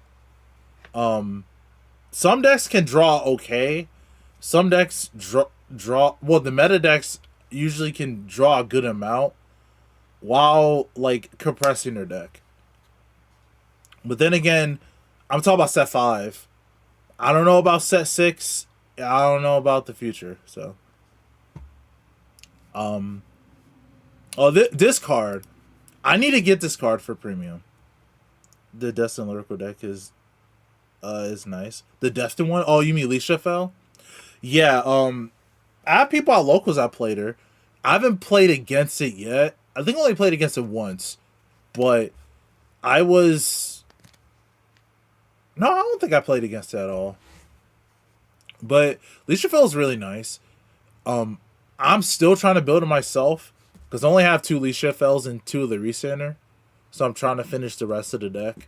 Some decks can draw okay. Some decks draw. Well, the meta decks usually can draw a good amount while like compressing their deck. But then again, I'm talking about set 5. I don't know about set 6. I don't know about the future. So, this card, I need to get this card for premium. The Destin Lyrical deck is nice. The Destin one? Oh, you mean Leisha fell? Yeah. I have people at locals that played her. I haven't played against it yet. I think I only played against it once, but I was. No, I don't think I played against it at all. But Leisha Fell is really nice. I'm still trying to build it myself because I only have 2 Leisha Fells and 2 of the Recenter. So I'm trying to finish the rest of the deck.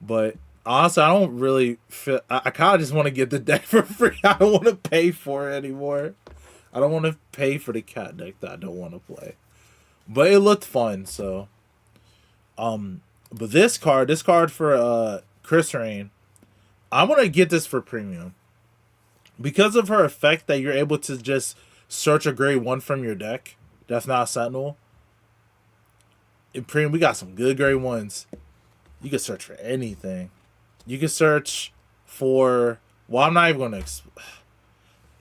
But honestly, I don't really feel. I kind of just want to get the deck for free. I don't want to pay for it anymore. I don't want to pay for the cat deck that I don't want to play. But it looked fun, so. But this card for Chris Rain, I'm gonna get this for premium because of her effect that you're able to just search a grade 1 from your deck that's not a Sentinel. In premium, we got some good grade 1s. You can search for anything. You can search for. Well, I'm not even going to.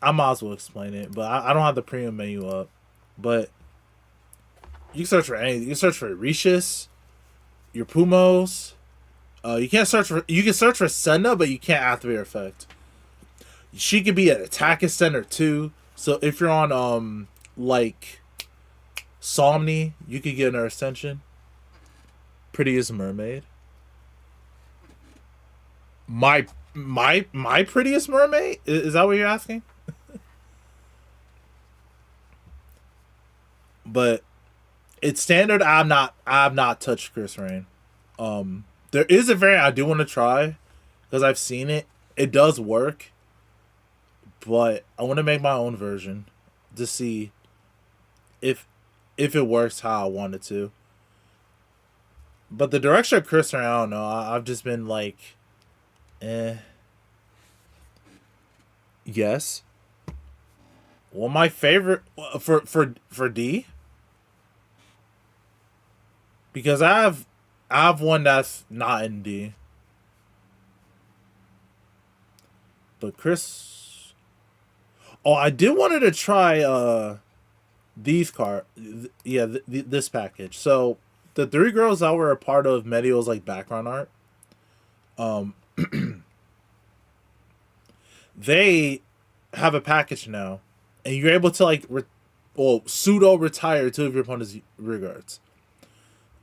I might as well explain it, but I don't have the premium menu up. But you can search for anything. You can search for Rishis, your Pumos. You can't search for. You can search for Senna, but you can't activate her effect. She could be an attack center too. So if you're on like Somni, you could get her ascension. Prettiest mermaid. My prettiest mermaid? Is that what you're asking? But it's standard. I've not touched Chris Rain. There is a variant I do want to try because I've seen it. It does work, but I want to make my own version to see if it works how I want it to. But the direction of Chris Rain, I don't know. I've just been like, eh. Yes. Well, my favorite for D, because I have one that's not in D. But Chris, oh, I did wanted to try these this package. So the three girls that were a part of Medio's like background art, um, they have a package now, and you're able to like pseudo retire two of your opponent's rear guards,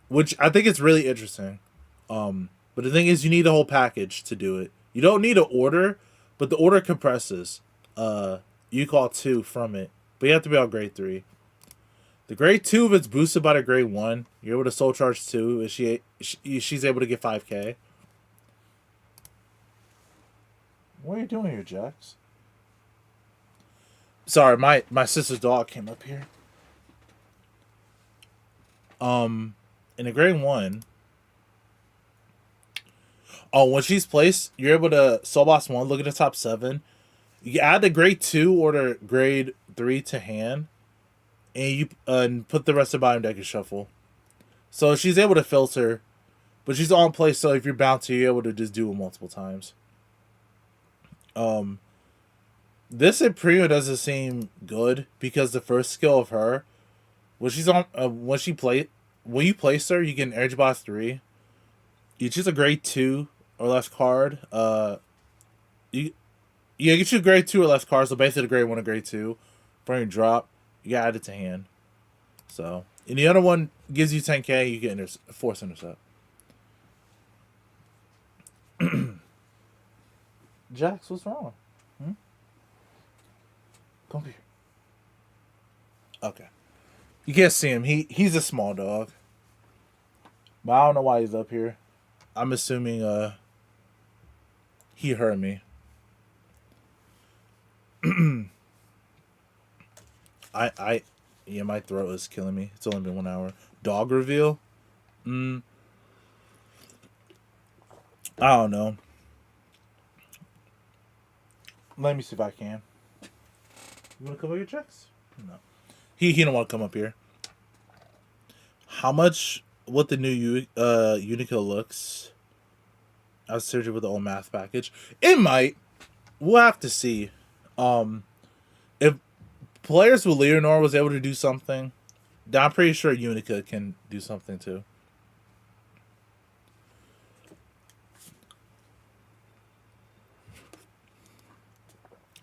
which I think is really interesting. But the thing is, you need the whole package to do it. You don't need an order, but the order compresses. You call 2 from it, but you have to be on grade 3. The grade 2, if it's boosted by the grade 1, you're able to soul charge 2. If she's able to get 5k. What are you doing here, Jax? Sorry, my sister's dog came up here. In the grade 1, when she's placed, you're able to soul boss 1, look at the top 7. You add the grade 2 or the grade 3 to hand, and you put the rest of the bottom deck in shuffle. So she's able to filter, but she's on play, so if you're bound to, you're able to just do it multiple times. This in premium doesn't seem good because the first skill of her, when she's on, when you place her, you get an Edge Boss 3. You choose a grade 2 or less card. You choose grade 2 or less cards, so basically the grade 1 or grade 2. For your drop, you gotta add it to hand. So, and the other one gives you 10k, you get force intercept. Jax, what's wrong? Come here. Okay. You can't see him. He's a small dog. But I don't know why he's up here. I'm assuming he heard me. My throat is killing me. It's only been 1 hour. Dog reveal? I don't know. Let me see if I can. You want to cover your checks? No. He don't want to come up here. How much? What the new Unico looks? I was searching with the old math package. It might. We'll have to see. If players with Leonor was able to do something, then I'm pretty sure Unica can do something too.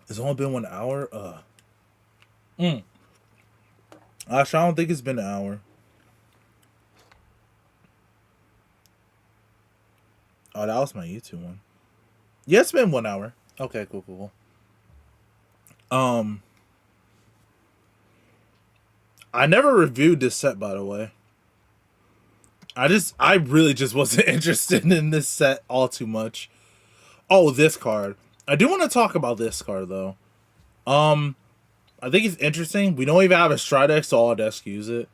It's only been 1 hour. Actually, I don't think it's been an hour. Oh, that was my YouTube one. Yeah, it's been 1 hour. Okay, cool. I never reviewed this set, by the way. I really just wasn't interested in this set all too much. Oh, this card. I do want to talk about this card though. I think it's interesting. We don't even have a Stride deck, so all decks use it.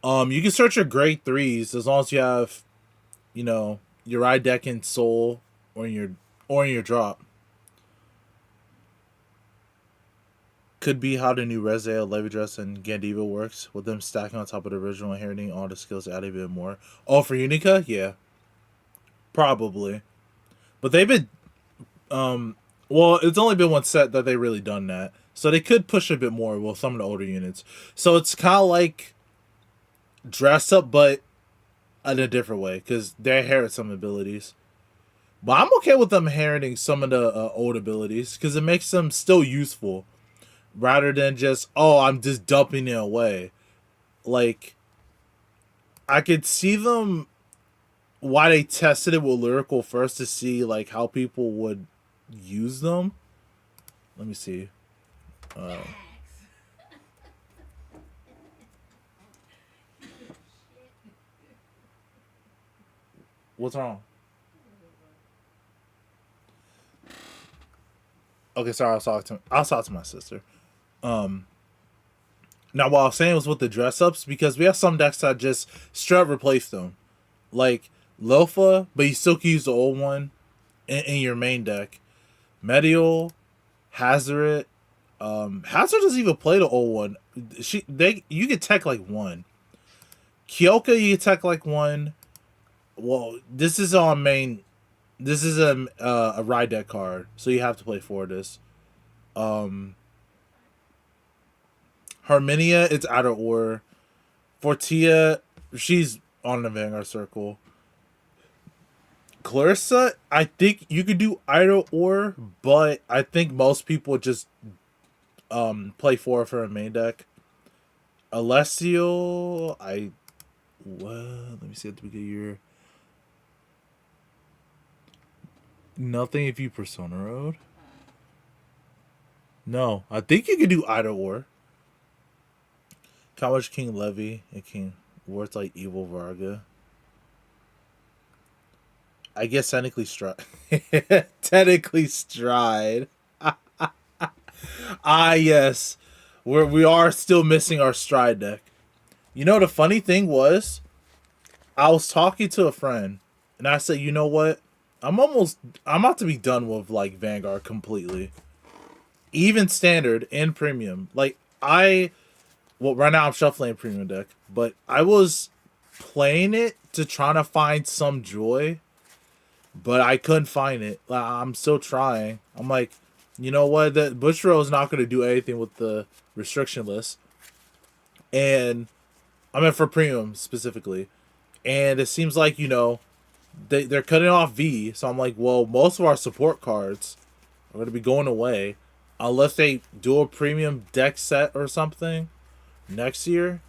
You can search your grade 3s as long as you have, your ride deck in Soul or in your drop. Could be how the new Rezea, Levy Dress, and Gandiva works, with them stacking on top of the original, inheriting all the skills to add a bit more. Oh, for Unica? Yeah. Probably. But they've been well, it's only been one set that they really done that. So they could push a bit more with some of the older units. So it's kind of like dress up, but in a different way, because they inherit some abilities. But I'm okay with them inheriting some of the old abilities, because it makes them still useful, rather than just, oh, I'm just dumping it away. Like, I could see them, why they tested it with Lyrical first, to see like how people would use them. Let me see. Uh, what's wrong? Okay, sorry. I was talking to my sister. Um, Now, what I was saying was with the dress ups, because we have some decks that just straight up replace them, like Lofa, but you still can use the old one in your main deck. Medial, Hazard. Hazard doesn't even play the old one. You can tech like one. Kyoka, you can tech like one. Well, this is on main. This is a ride deck card, so you have to play for this. Um, Harmonia, it's out of order. Fortia, she's on the Vanguard Circle. Clarissa, I think you could do either or, but I think most people just play for her main deck. Alessio, let me see at the beginning of the year. Nothing if you Persona Road. No, I think you could do either or. College King Levy and King Worth like Evil Varga. I guess technically Stride. Technically Stride. Yes. We are still missing our Stride deck. You know, the funny thing was, I was talking to a friend, and I said, you know what? I'm about to be done with, like, Vanguard completely. Even Standard and Premium. Like, well, right now I'm shuffling Premium deck, but I was playing it to try to find some joy, but I couldn't find it. I'm still trying. I'm like, you know what? The Bushro is not going to do anything with the restriction list, and I mean for Premium specifically. And it seems like, they're cutting off V, so I'm like, well, most of our support cards are going to be going away unless they do a Premium deck set or something next year.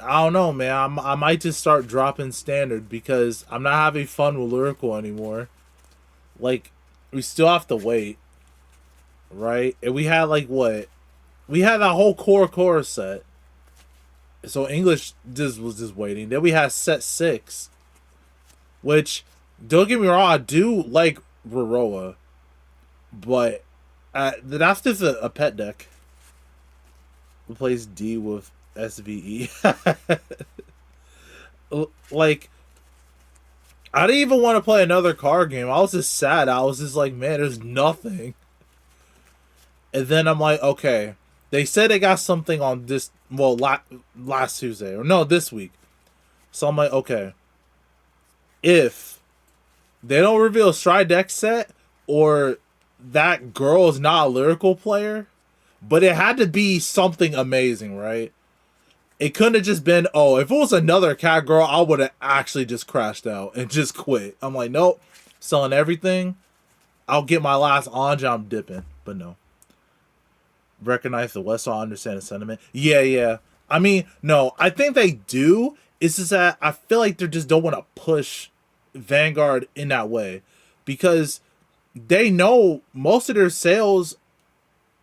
I don't know, man. I might just start dropping Standard because I'm not having fun with Lyrical anymore. Like, we still have to wait, right? And we had, like, what? We had that whole core set. So English was just waiting. Then we had set 6. Which, don't get me wrong, I do like Roroa. But that's just a pet deck. Replace D with SVE. Like, I didn't even want to play another card game. I was just sad. I was just like, man, there's nothing. And then I'm like, okay. They said they got something on this, well, last Tuesday. Or no, this week. So I'm like, okay. If they don't reveal a Stride deck set, or that girl is not a Lyrical player, but it had to be something amazing, right? It couldn't have just been, oh, if it was another cat girl, I would have actually just crashed out and just quit. I'm like, nope, selling everything. I'll get my last Anja, I'm dipping. But no. Recognize the West, so I understand the sentiment. Yeah. I mean, no, I think they do. It's just that I feel like they just don't want to push Vanguard in that way. Because they know most of their sales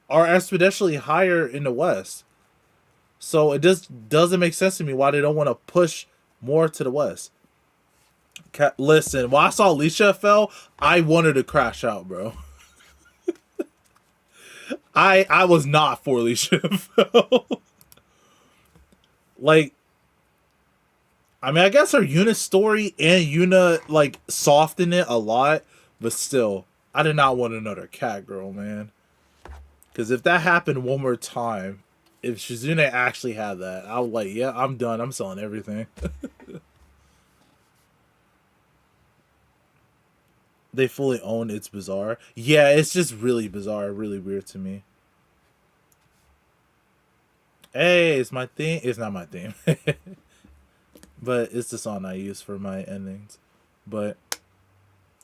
are exponentially higher in the West. So it just doesn't make sense to me why they don't want to push more to the West. Listen, when I saw Alicia fell, I wanted to crash out, bro. I was not for Alicia fell. Like, I mean, I guess her Yuna story and Yuna, like, softened it a lot, but still, I did not want another cat girl, man. Because if that happened one more time, if Shizune actually had that, I would like, yeah, I'm done. I'm selling everything. They fully own it's bizarre. Yeah, it's just really bizarre, really weird to me. Hey, it's my theme. It's not my theme, but it's the song I use for my endings. But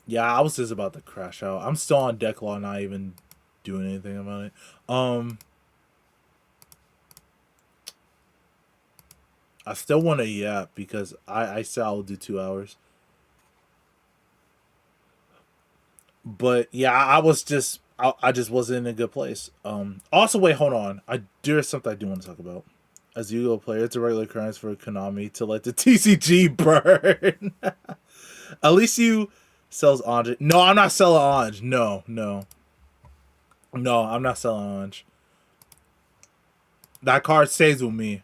yeah, I was just about to crash out. I'm still on deck law, not even doing anything about it. I still want to yap because I said I'll do 2 hours. But yeah, I just wasn't in a good place. Also, wait, hold on. There's something I do want to talk about. As you go player, it's a regular occurrence for Konami to let the TCG burn. At least you sells Orange. No, I'm not selling Orange. No, no, no, I'm not selling Orange. That card stays with me.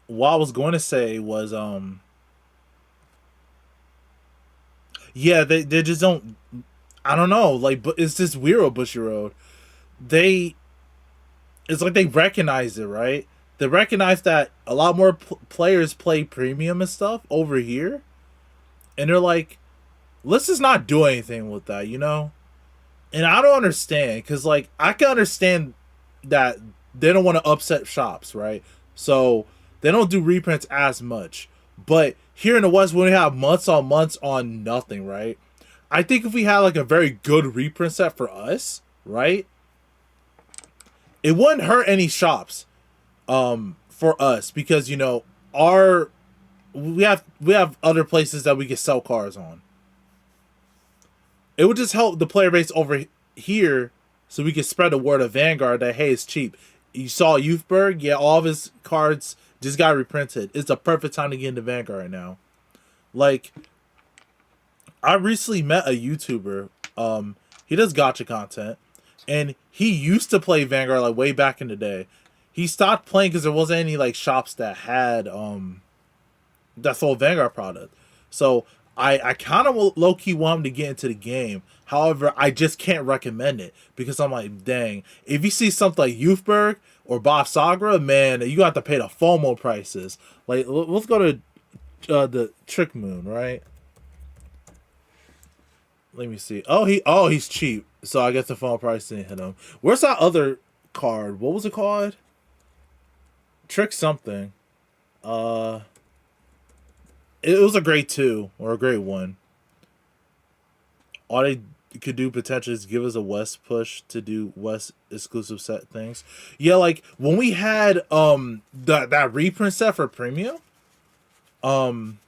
What I was going to say was, yeah, they just don't. I don't know, like, but it's this weird with Bushy Road. They, it's like they recognize it, right? They recognize that a lot more players play premium and stuff over here, and they're like, let's just not do anything with that, you know? And I don't understand because, like, I can understand that they don't want to upset shops, right? So they don't do reprints as much. But here in the West, when we have months on nothing, right? I think if we had like a very good reprint set for us, right, it wouldn't hurt any shops, for us because you know our we have other places that we can sell cars on. It would just help the player base over here, so we can spread the word of Vanguard that hey, it's cheap. You saw Youthberg, yeah, all of his cards just got reprinted. It's the perfect time to get into Vanguard right now. Like, I recently met a YouTuber. He does gotcha content, and he used to play Vanguard like way back in the day. He stopped playing because there wasn't any like shops that had that sold Vanguard product. So I kind of low key want him to get into the game. However, I just can't recommend it because I'm like, dang, if you see something like Youthberg or Bob Sagra, man, you got to pay the FOMO prices. Like, let's go to the Trick Moon, right? Let me see. He's cheap. So I guess the FOMO price didn't hit him. Where's that other card? What was it called? Trick something. Uh, it was a grade 2 or a grade 1. All they could do potentially is give us a West push to do West exclusive set things. Yeah, like when we had that reprint set for premium, um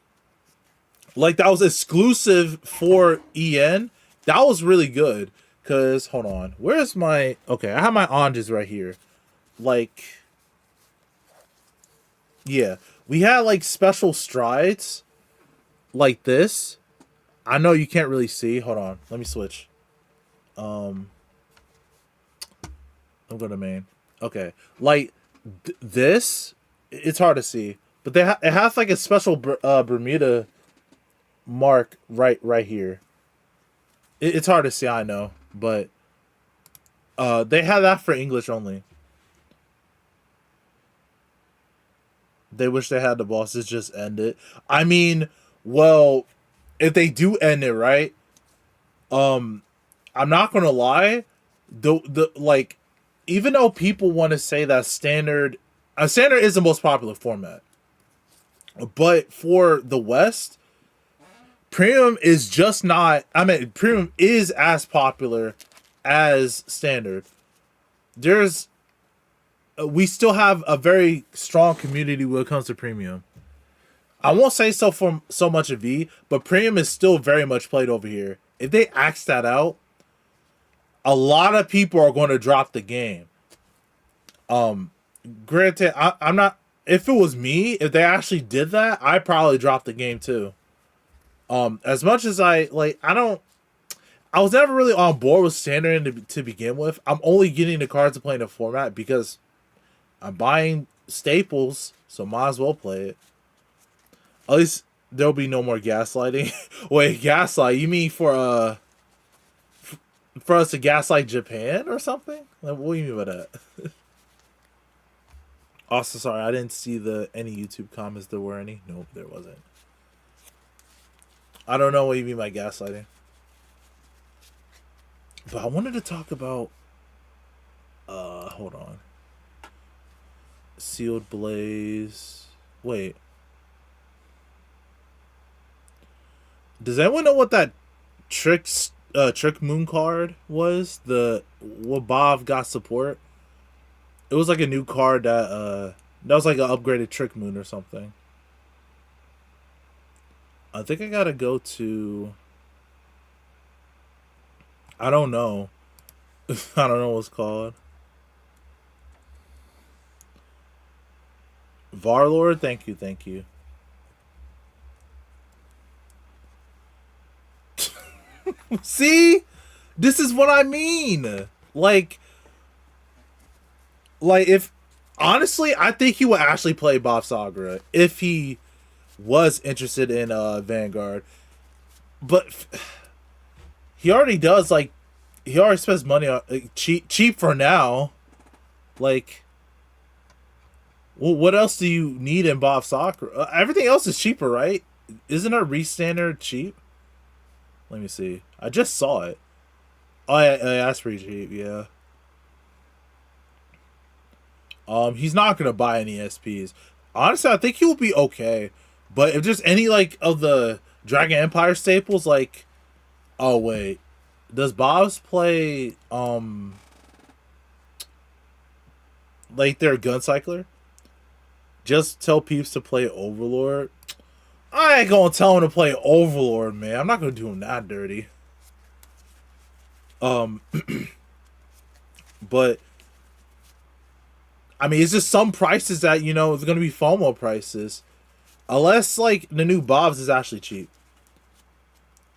like that was exclusive for EN. That was really good. Cause hold on, where's my okay? I have my oranges right here. Like, yeah, we had like special strides like this. I know you can't really see. Hold on, let me switch. Um, I'm going to main. Okay, like this. It's hard to see, but it has like a special Bermuda mark right here. It's hard to see, I know, but they have that for English only. They wish they had the bosses just end it. I mean, well, if they do end it right, um, I'm not gonna lie, the like, even though people want to say that standard is the most popular format, but for the West, premium is just not. I mean, premium is as popular as standard. There's we still have a very strong community when it comes to premium. I won't say so for so much of V, but premium is still very much played over here. If they axe that out, a lot of people are going to drop the game. Granted, I'm not. If it was me, if they actually did that, I'd probably drop the game too. As much as I was never really on board with standard to begin with. I'm only getting the cards to play in the format because I'm buying staples, so might as well play it. At least there'll be no more gaslighting. Wait, gaslight? You mean For us to gaslight Japan or something? Like, what do you mean by that? Also, sorry, I didn't see the any YouTube comments. There were any? Nope, there wasn't. I don't know what you mean by gaslighting. But I wanted to talk about. Hold on. Sealed Blaze. Wait. Does anyone know what that trick moon card was? The what Bob got support. It was like a new card that was like an upgraded trick moon or something. I think I gotta go to. I don't know. I don't know what's called. Varlord, thank you, thank you. See, this is what I mean. Like, if honestly, I think he would actually play Bob Sagra if he was interested in Vanguard. But he already does. Like, he already spends money on cheap for now. Like, well, what else do you need in Bob Soccer? Everything else is cheaper, right? Isn't a restandard cheap? Let me see. I just saw it. Oh, yeah, that's pretty cheap. Yeah. He's not gonna buy any SPs. Honestly, I think he will be okay. But if there's any like of the Dragon Empire staples, like, oh wait, does Bob's play like their Guncycler? Just tell peeps to play Overlord. I ain't gonna tell him to play Overlord, man. I'm not gonna do him that dirty. Um, but I mean, it's just some prices that it's gonna be FOMO prices, unless like the new Bob's is actually cheap.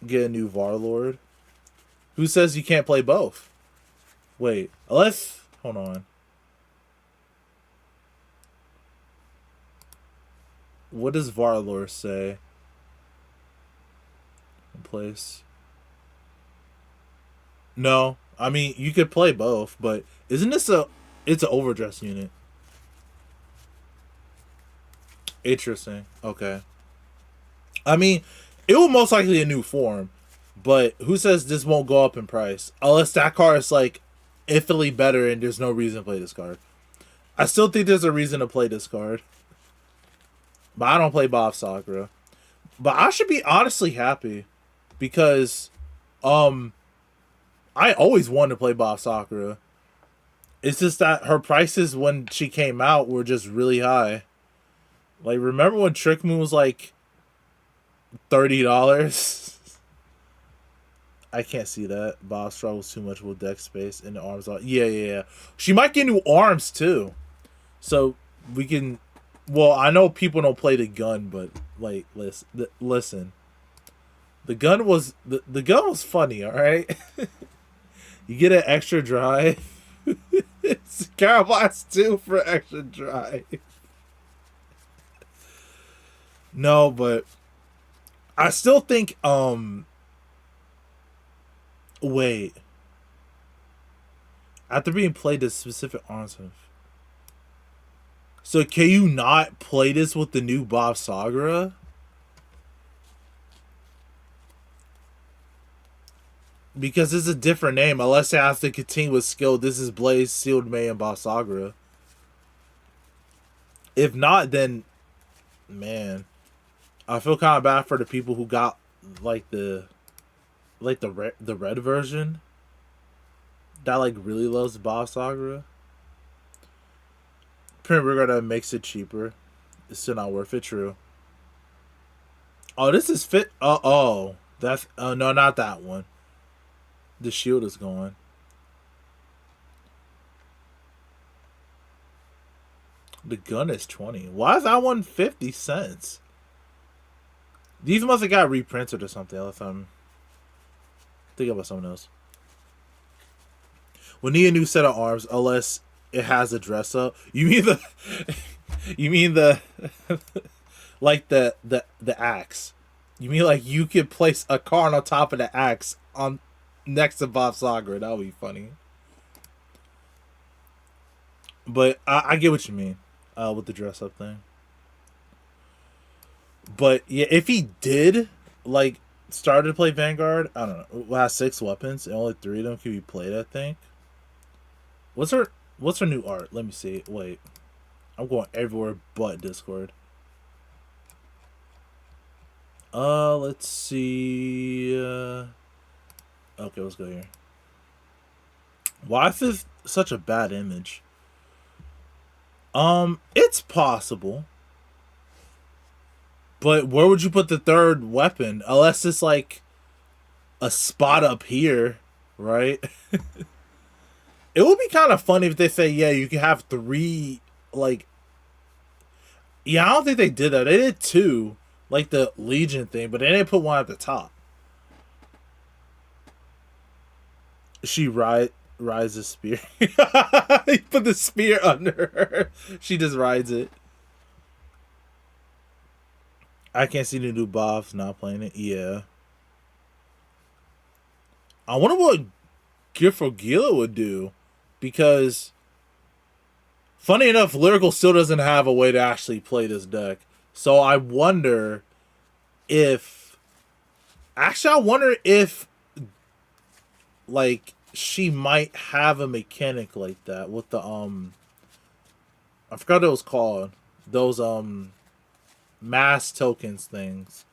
Get a new Varlord. Who says you can't play both? Wait, unless hold on. What does Varlord say? In place. No, I mean you could play both, but isn't this it's an overdress unit? Interesting. Okay. I mean, it will most likely a new form, but who says this won't go up in price? Unless that card is like infinitely better and there's no reason to play this card. I still think there's a reason to play this card. But I don't play Bob Sakura. But I should be honestly happy because I always wanted to play Bob Sakura. It's just that her prices when she came out were just really high. Like, remember when Trick Moon was like $30? I can't see that. Bob struggles too much with deck space and the arms are. Yeah. She might get new arms too. So we can. Well, I know people don't play the gun, but like, listen. The gun was the gun was funny. All right. You get an extra drive. It's Carablast 2 for extra drive. No, but I still think wait. After being played this specific arms of. So can you not play this with the new Bob Sagra? Because it's a different name. Unless it has to continue with skill. This is Blaze, Sealed May, and Bob Sagra. If not, then man, I feel kind of bad for the people who got like the red version that like really loves Bob Sagra. Print Rigor makes it cheaper. It's still not worth it. True. Oh, this is fit. Oh, that's no, not that one. The shield is gone. The gun is 20. Why is that one 50 cents? These must have got reprinted or something. If I'm thinking about something else. We'll need a new set of arms unless it has a dress up. You mean the you mean the like the axe. You mean like you could place a card on top of the axe on next to Bob Sager. That would be funny. But I get what you mean with the dress up thing. But yeah, if he did like started to play Vanguard, I don't know, has 6 weapons and only 3 of them can be played. I think. What's her new art? Let me see. Wait, I'm going everywhere but Discord. Let's see. Okay, let's go here. Why is this such a bad image? It's possible. But where would you put the third weapon? Unless it's like a spot up here, right? It would be kind of funny if they say, yeah, you can have 3, like, yeah, I don't think they did that. They did 2, like the Legion thing, but they didn't put one at the top. She rides the spear. He put the spear under her. She just rides it. I can't see the new buffs. Not playing it. Yeah. I wonder what Gifrogila would do, because funny enough, Lyrical still doesn't have a way to actually play this deck. So I wonder if, actually, I wonder if like she might have a mechanic like that with the I forgot what it was called. Those mass tokens things.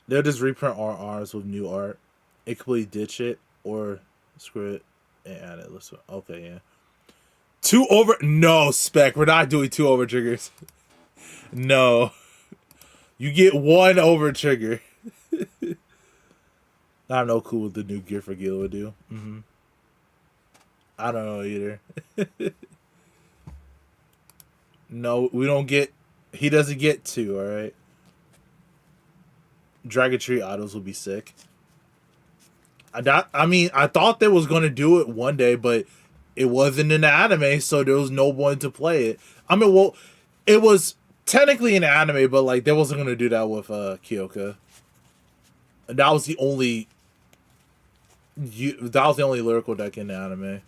They'll just reprint RRs with new art. It completely ditch it or screw it and add it. Let's okay, yeah. 2 over, no spec. We're not doing 2 over triggers. No. You get 1 over trigger. I have no clue what the new gear for Gil would do. I don't know either. No, we don't get. He doesn't get 2. All right. Dragon Tree autos will be sick. I mean, I thought they was gonna do it one day, but it wasn't in the anime, so there was no one to play it. I mean, well, it was technically an anime, but like they wasn't gonna do that with Kyoka. And that was the only. That was the only lyrical deck in the anime.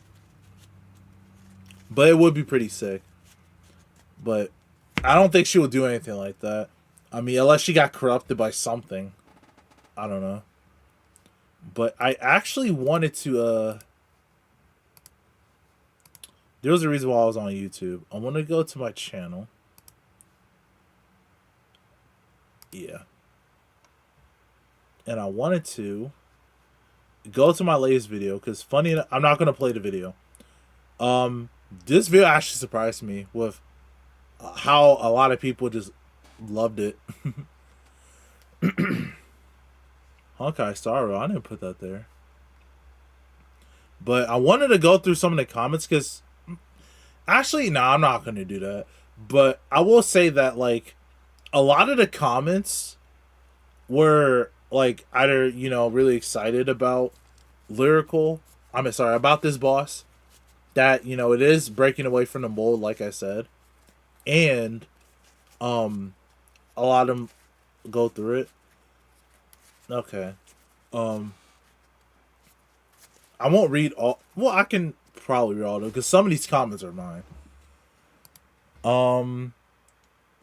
But it would be pretty sick. But I don't think she would do anything like that. I mean, unless she got corrupted by something. I don't know. But I actually wanted to, there was a reason why I was on YouTube. I want to go to my channel. Yeah. And I wanted to go to my latest video, because funny enough, I'm not going to play the video. This video actually surprised me with how a lot of people just loved it. Okay, sorry, I didn't put that there. But I wanted to go through some of the comments, because actually, no, I'm not going to do that. But I will say that, like, a lot of the comments were, like, either, you know, really excited about Lyrical. I mean, sorry, about this boss. That, you know, it is breaking away from the mold, like I said. And, a lot of them go through it. Okay. I won't read all. Well, I can probably read all of them, because some of these comments are mine.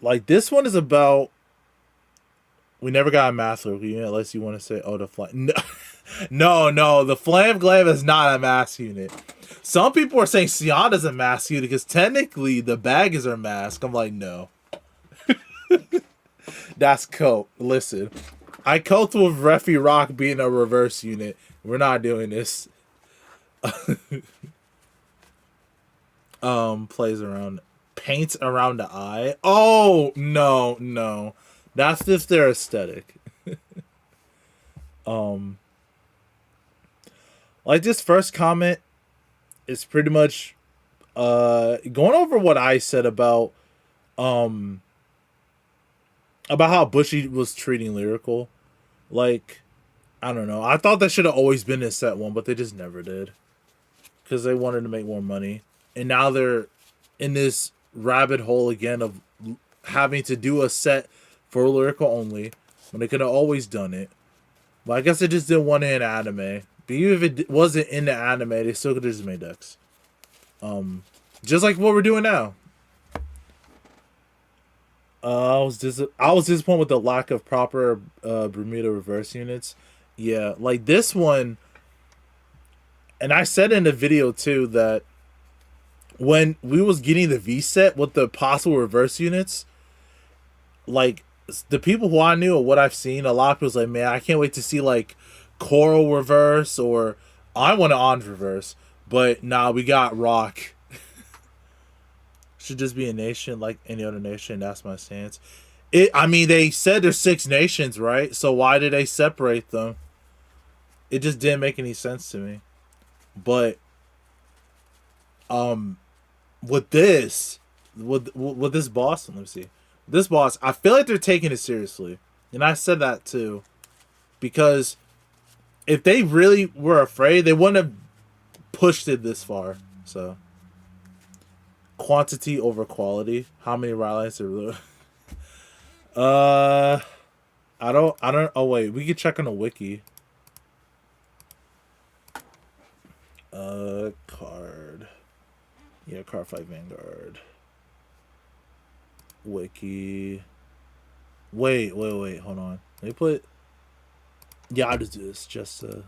Like this one is about. We never got a mass lyrical unit, unless you want to say, oh, the flame. No, no, the Flam Glaive is not a mass unit. Some people are saying Sionda's a mass unit, because technically the bag is her mask. I'm like, no. That's cope. Listen. I coped with Refi Rock being a reverse unit. We're not doing this. Plays around. Paints around the eye. Oh, no, no. That's just their aesthetic. Like this first comment is pretty much going over what I said about how Bushy was treating Lyrical. Like, I don't know. I thought that should have always been in set 1, but they just never did. Because they wanted to make more money. And now they're in this rabbit hole again of having to do a set for Lyrical only, when they could have always done it. But I guess they just didn't want it in anime. But even if it wasn't in the anime, they still could have just made decks. Just like what we're doing now. I was disappointed with the lack of proper Bermuda reverse units. Yeah, like this one, and I said in the video too that when we was getting the V set with the possible reverse units, like the people who I knew or what I've seen, a lot of people was like, man, I can't wait to see like Coral reverse or I want an Ons reverse. But nah, we got Rock. Should just be a nation like any other nation. That's my stance. I mean, they said there's 6 nations, right? So why did they separate them? It just didn't make any sense to me. But with this, with this boss, let me see. This boss, I feel like they're taking it seriously, and I said that too, because if they really were afraid, they wouldn't have pushed it this far. So, quantity over quality. How many rallies are there? I don't. Oh wait, we could check on a wiki. Card. Yeah, card fight Vanguard. Wiki. Wait. Hold on. Let me put. Yeah, I'll just do this just to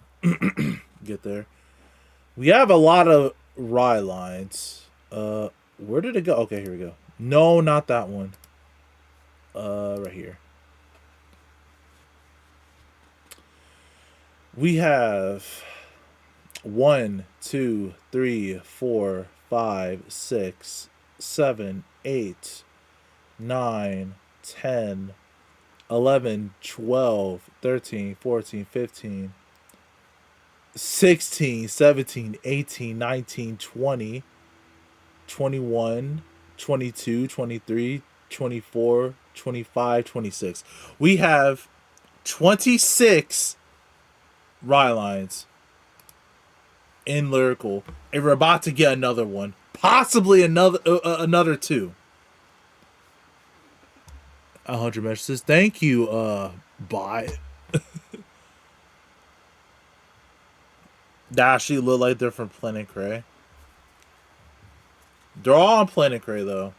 get there. We have a lot of Rye lines. Where did it go? Okay, here we go. No, not that one. Right here. We have 1, 2, 3, 4, 5, 6, 7, 8, 9, 10, 11, 12, 13, 14, 15, 16, 17, 18, 19, 20, 21, 22, 23, 24, 25, 26. We have 26 Rye lines in Lyrical, and we're about to get another one, possibly another 2. 100 messages. Thank you, bot. They actually look like they're from Planet Cray. They're all on Planet Cray though.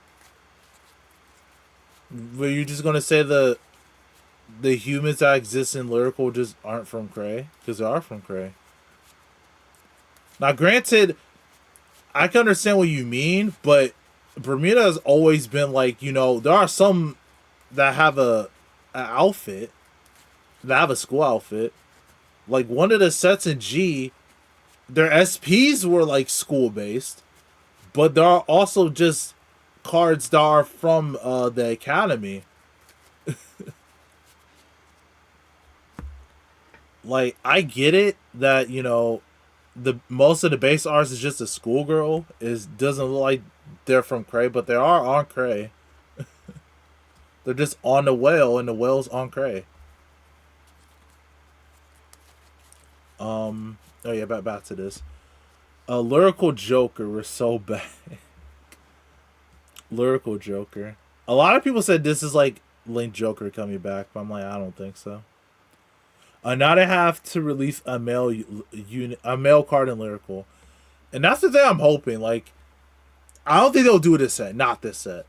Were you just gonna say the humans that exist in Lyrical just aren't from Cray? Because they are from Cray. Now, granted, I can understand what you mean, but Bermuda has always been like, you know, there are some that have an outfit, that have a school outfit. Like one of the sets in G, their SPs were like school based, but there are also just cards that are from the academy. Like, I get it that, you know, the most of the base arts is just a schoolgirl. Doesn't look like they're from Cray, but they are on Cray. They're just on the whale, and the whale's on Cray. Oh yeah, back to this. Lyrical Joker was so bad. Lyrical Joker. A lot of people said this is like Link Joker coming back, but I'm like, I don't think so. Now they have to release a male card in Lyrical, and that's the thing I'm hoping. Like, I don't think they'll do this set, not this set,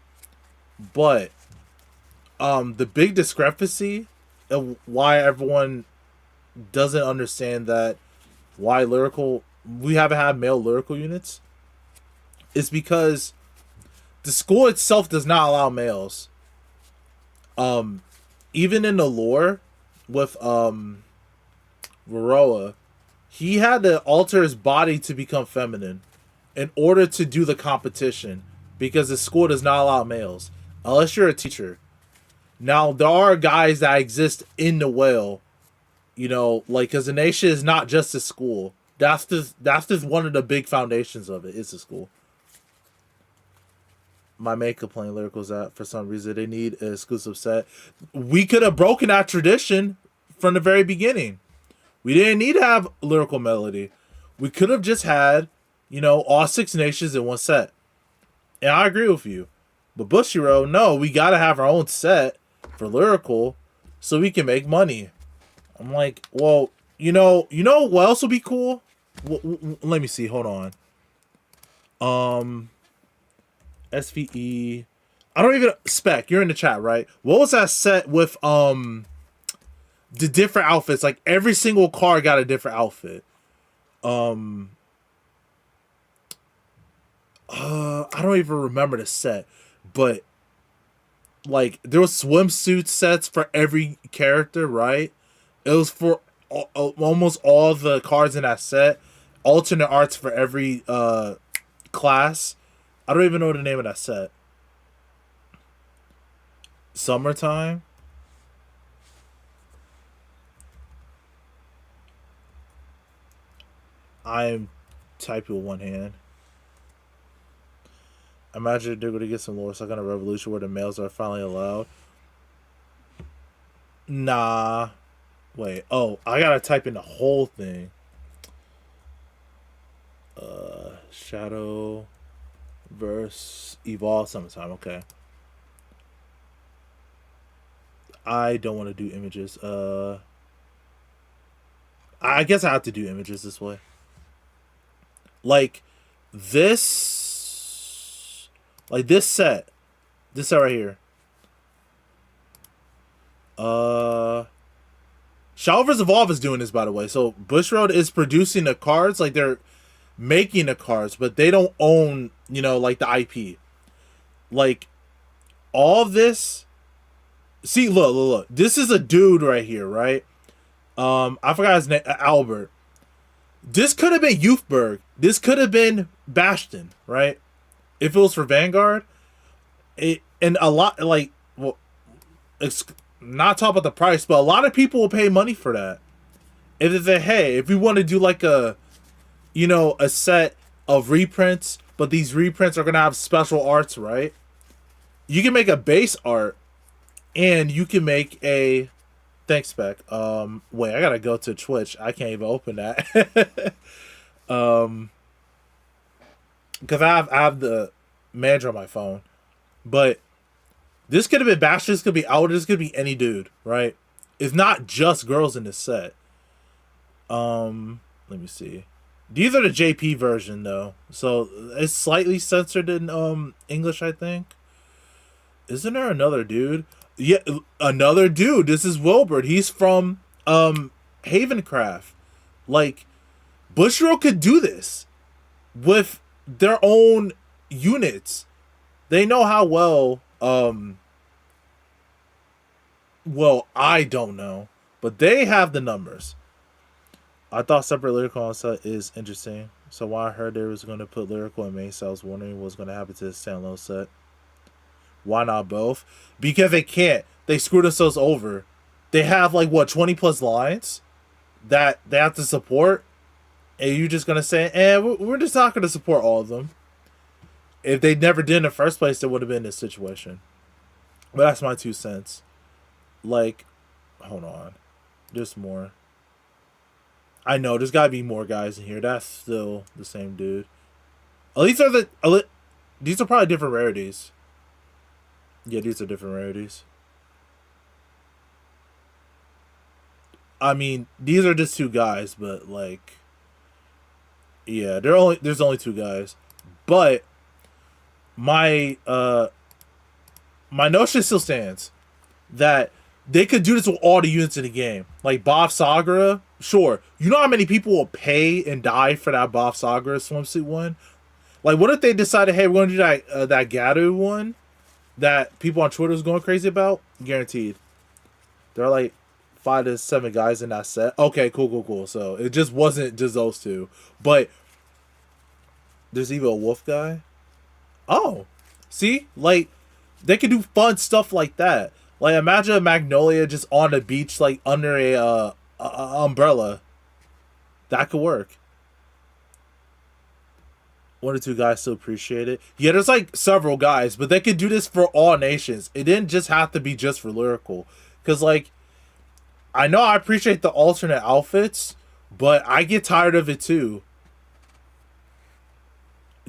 but the big discrepancy of why everyone doesn't understand that why Lyrical we haven't had male Lyrical units is because the school itself does not allow males. Even in the lore with Varroa, he had to alter his body to become feminine in order to do the competition because the school does not allow males unless you're a teacher. Now there are guys that exist in the whale, you know, like because the nation is not just a school. That's just one of the big foundations of it. It's a school. My main complaint Lyrical is that for some reason they need an exclusive set. We could have broken that tradition from the very beginning. We didn't need to have Lyrical Melody. We could have just had, you know, all 6 nations in one set. And I agree with you. But Bushiroad, no, we gotta have our own set for Lyrical so we can make money. I'm like, well, what else would be cool? Let me see. Hold on. Um, SVE. I don't even spec. You're in the chat, right? What was that set with the different outfits? Like every single car got a different outfit. Um, I don't even remember the set, but like there was swimsuit sets for every character, right? It was for almost all the cards in that set. Alternate arts for every class. I don't even know the name of that set. Summertime. I'm typing with one hand. Imagine they're going to get some lore stuck on a revolution where the males are finally allowed. Nah. Wait. Oh, I gotta type in the whole thing. Shadow verse evolve summertime. Okay. I don't want to do images. I guess I have to do images this way. Like this, this set right here. Shadow vs. Evolve is doing this, by the way. So Bushroad is producing the cards, like they're making the cards, but they don't own, like the IP. Like all this. See, look. This is a dude right here, right? I forgot his name, Albert. This could have been Youthberg. This could have been Bastion, right? If it was for Vanguard, and a lot like it's not talk about the price, but a lot of people will pay money for that. If they say, hey, if we want to do like a set of reprints, but these reprints are gonna have special arts, right? You can make a base art, and you can make a thanks spec. Wait, I gotta go to Twitch. I can't even open that. Because I have the manager on my phone, but this could have been Bastion. This could be out. This could be any dude, right? It's not just girls in this set. Let me see. These are the JP version though, so it's slightly censored in English, I think. Isn't there another dude? Yeah, another dude. This is Wilbert. He's from Havencraft. Like Bushro could do this with their own units. They know how well I don't know, but they have the numbers. I thought separate Lyrical on set is interesting. So when I heard they was going to put Lyrical in main, so I was wondering what was going to happen to the standalone set. Why not both? Because they can't. They screwed themselves over. They have like 20 plus lines that they have to support, and you're just gonna say, we're just not gonna support all of them. If they never did in the first place, they would have been in this situation. But that's my 2 cents. Like, hold on, there's more. I know there's gotta be more guys in here. That's still the same dude. At least these are probably different rarities. Yeah, these are different rarities. I mean, these are just 2 guys, but like, yeah, there's only 2 guys. But my my notion still stands that they could do this with all the units in the game. Like Bob Sagra, sure. You know how many people will pay and die for that Bob Sagra swimsuit one? Like, what if they decided, hey, we're gonna do that Gato one that people on Twitter was going crazy about? Guaranteed. There are like 5 to 7 guys in that set. Okay, cool. So it just wasn't just those 2. But there's even a wolf guy. Oh. See? Like, they could do fun stuff like that. Like, imagine a Magnolia just on the beach, like, under a umbrella. That could work. 1 or 2 guys still appreciate it. Yeah, there's like several guys, but they could do this for all nations. It didn't just have to be just for Lyrical. Because, like, I know I appreciate the alternate outfits, but I get tired of it too.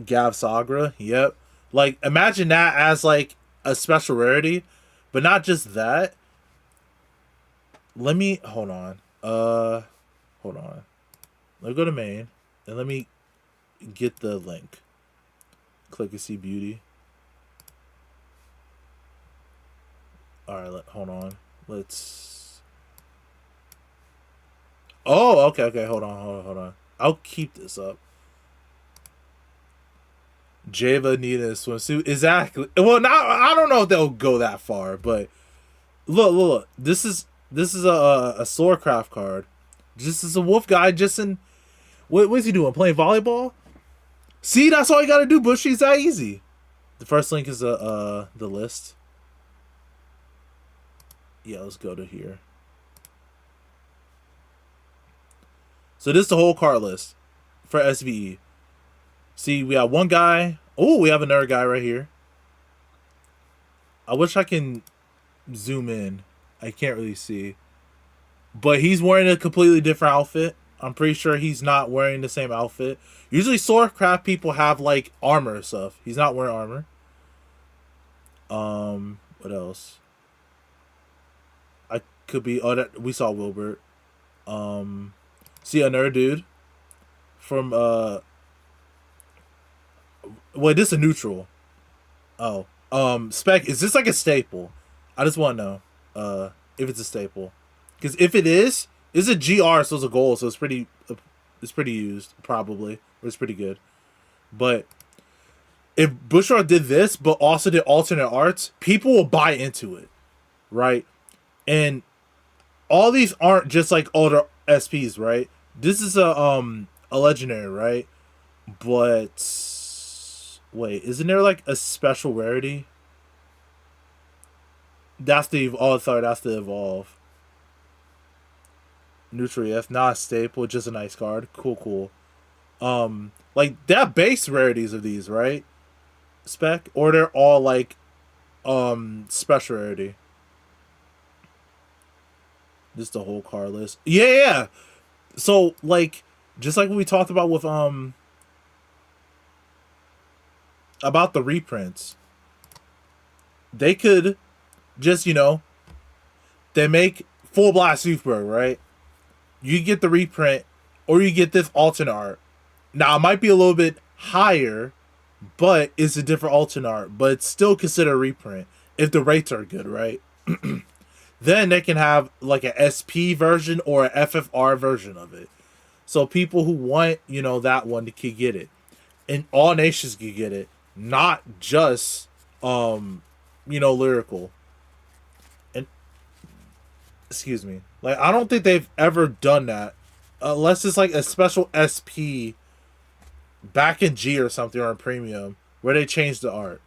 Gav Sagra, yep. Like, imagine that as like a special rarity, but not just that. Hold on. Uh, hold on. Let me go to main and let me get the link. Click and see beauty. All right, hold on. Let's. Oh, okay, okay. Hold on. I'll keep this up. Java needed a swimsuit. Exactly. Well, not. I don't know if they'll go that far, but look. This is a Swordcraft card. This is a wolf guy. Just in. What's he doing? Playing volleyball? See, that's all you gotta do, Bushy. It's that easy. The first link is the list. Yeah, let's go to here. So this is the whole card list for SVE. See, we have one guy. Oh, we have another guy right here. I wish I can zoom in. I can't really see. But he's wearing a completely different outfit. I'm pretty sure he's not wearing the same outfit. Usually Swordcraft people have like armor and stuff. He's not wearing armor. What else? I could be that we saw Wilbert. See another dude from wait, this is a neutral. Oh. Spec, is this like a staple? I just want to know if it's a staple. Because if it is, it's a GR, so it's a gold, so it's pretty used, probably. Or it's pretty good. But if Bushrod did this, but also did alternate arts, people will buy into it. Right? And all these aren't just like older SPs, right? This is a legendary, right? But wait, isn't there like a special rarity? That's the sorry, that's the evolve. Neutral F, not a staple, just a nice card. Cool. Like they have base rarities of these, right? Spec, or they're all like special rarity. Just the whole card list. Yeah. So like, just like what we talked about with about the reprints, they could just they make Full Blast Superberg, right? You get the reprint, or you get this alternate art. Now it might be a little bit higher, but it's a different alternate art. But it's still considered a reprint if the rates are good, right? Then they can have like a SP version or a FFR version of it. So people who want, that one can get it. And all nations can get it. Not just Lyrical. And excuse me. Like I don't think they've ever done that. Unless it's like a special SP back in G or something, or in premium where they changed the art.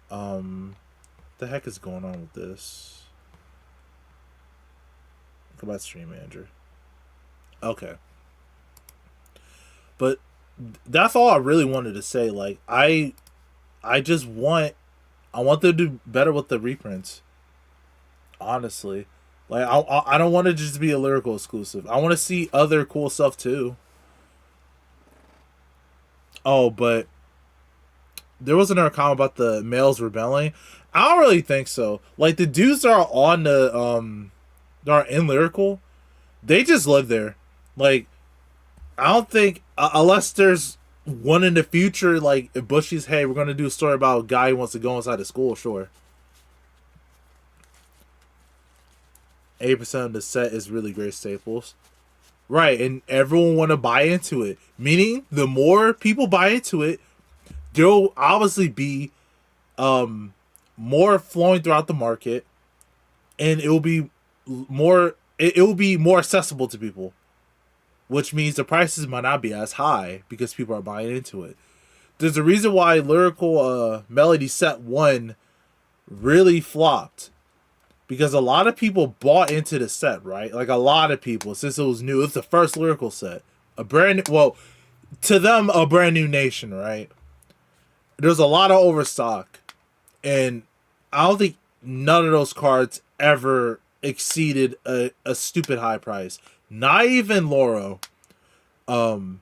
The heck is going on with this? Come about Stream Manager. Okay. But that's all I really wanted to say. Like I just want them to do better with the reprints. Honestly, like I don't want to just be a Lyrical exclusive. I want to see other cool stuff too. Oh, but there was another comment about the males rebelling. I don't really think so. Like the dudes that are on the that are in Lyrical, they just live there. Like I don't think unless there's one in the future, like if Bushy's, hey, we're gonna do a story about a guy who wants to go inside the school, sure. 80% of the set is really great staples. Right, and everyone want to buy into it. Meaning, the more people buy into it, there'll obviously be more flowing throughout the market, and it will be more accessible to people, which means the prices might not be as high because people are buying into it. There's a reason why Lyrical Melody Set 1 really flopped. Because a lot of people bought into the set, right? Like a lot of people, since it was new. It's the first Lyrical set. To them, a brand new nation, right? There's a lot of overstock. And I don't think none of those cards ever exceeded a stupid high price. Not even Loro. Even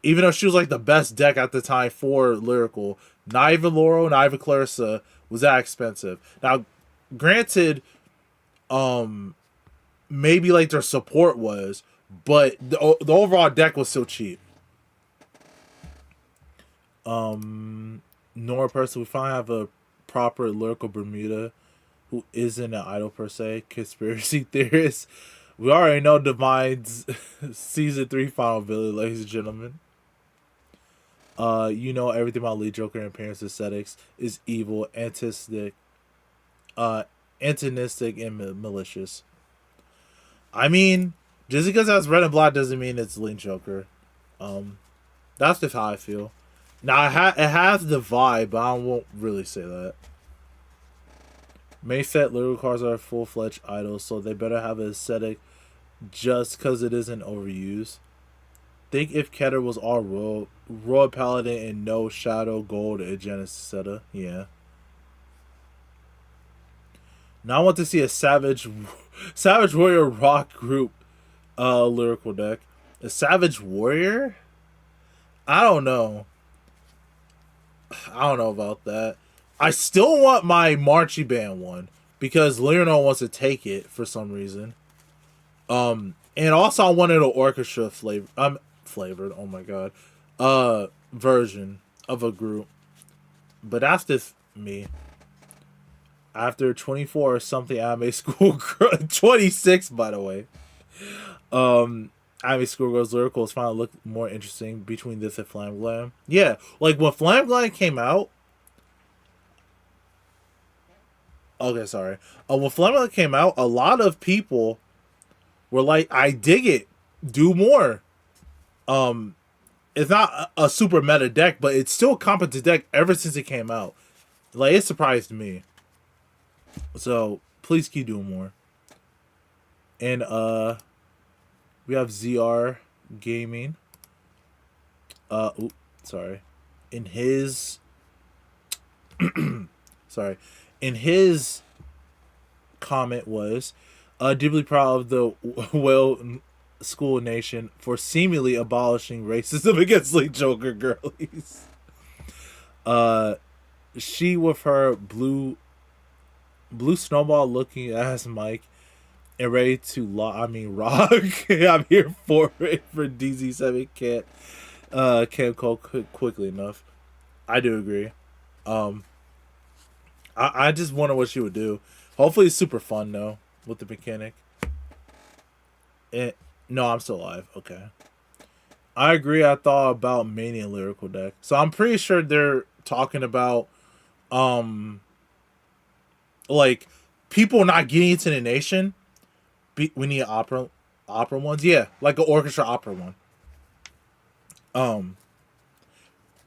though she was like the best deck at the time for Lyrical, not even Loro, not even Clarissa was that expensive. Now, granted, maybe like their support was, but the overall deck was still cheap. Nor person, we finally have a proper lyrical Bermuda who isn't an idol per se, conspiracy theorist. We already know Divine's season 3 final villain, ladies and gentlemen. You know everything about Lee Joker and appearance aesthetics is evil, uh, antagonistic, and malicious. I mean, just because it has red and black doesn't mean it's Lee Joker. Um, that's just how I feel. Now it has the vibe, but I won't really say that. May set lyrical cards are full fledged idols, so they better have an aesthetic just because it isn't overused. Think if Keter was all royal paladin and no shadow gold and Geneseta. Yeah. Now I want to see a savage warrior rock group lyrical deck. A savage warrior? I don't know. I don't know about that. I still want my marching band one because Leonor wants to take it for some reason. And also I wanted an orchestra flavored. Oh my god, version of a group. But that's just me. After 24 or something anime school 26 by the way. Anime Schoolgirl's Lyrical finally look more interesting between this and Flam Glam. Yeah, like when Flam Glam came out. Okay, sorry. When Flam Glam came out, a lot of people were like, "I dig it, do more." It's not a super meta deck, but it's still a competent deck ever since it came out. Like it surprised me. So please keep doing more. And we have ZR Gaming. Sorry. In his sorry. In his comment was deeply proud of the well school nation for seemingly abolishing racism against Lee Joker girlies. She with her blue snowball looking ass Mike and ready to rock. I'm here for it for DZ7 can't call quickly enough. I do agree. I just wonder what she would do. Hopefully it's super fun though with the mechanic. No, I'm still alive. Okay. I agree. I thought about Mania Lyrical deck. So I'm pretty sure they're talking about like people not getting into the nation. We need opera ones. Yeah, like an orchestra opera one.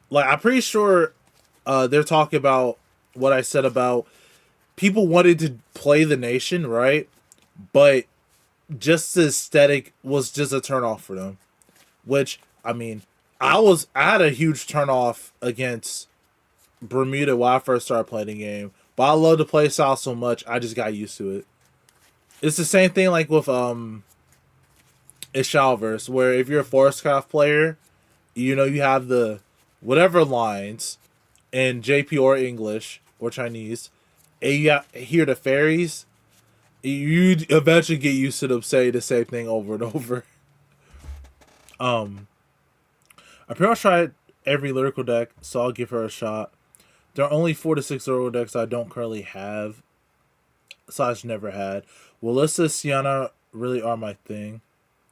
Like I'm pretty sure they're talking about what I said about people wanted to play the nation, right? But just the aesthetic was just a turn off for them. Which, I mean, I had a huge turn off against Bermuda when I first started playing the game. But I love the play style so much, I just got used to it. It's the same thing like with Ishalverse, where if you're a Forestcraft player, you know you have the whatever lines in JP or English or Chinese, and you hear the fairies, you eventually get used to them saying the same thing over and over. I pretty much tried every lyrical deck, so I'll give her a shot. There are only 4 to 6 lyrical decks I don't currently have, / never had. Willissa, Sienna really are my thing.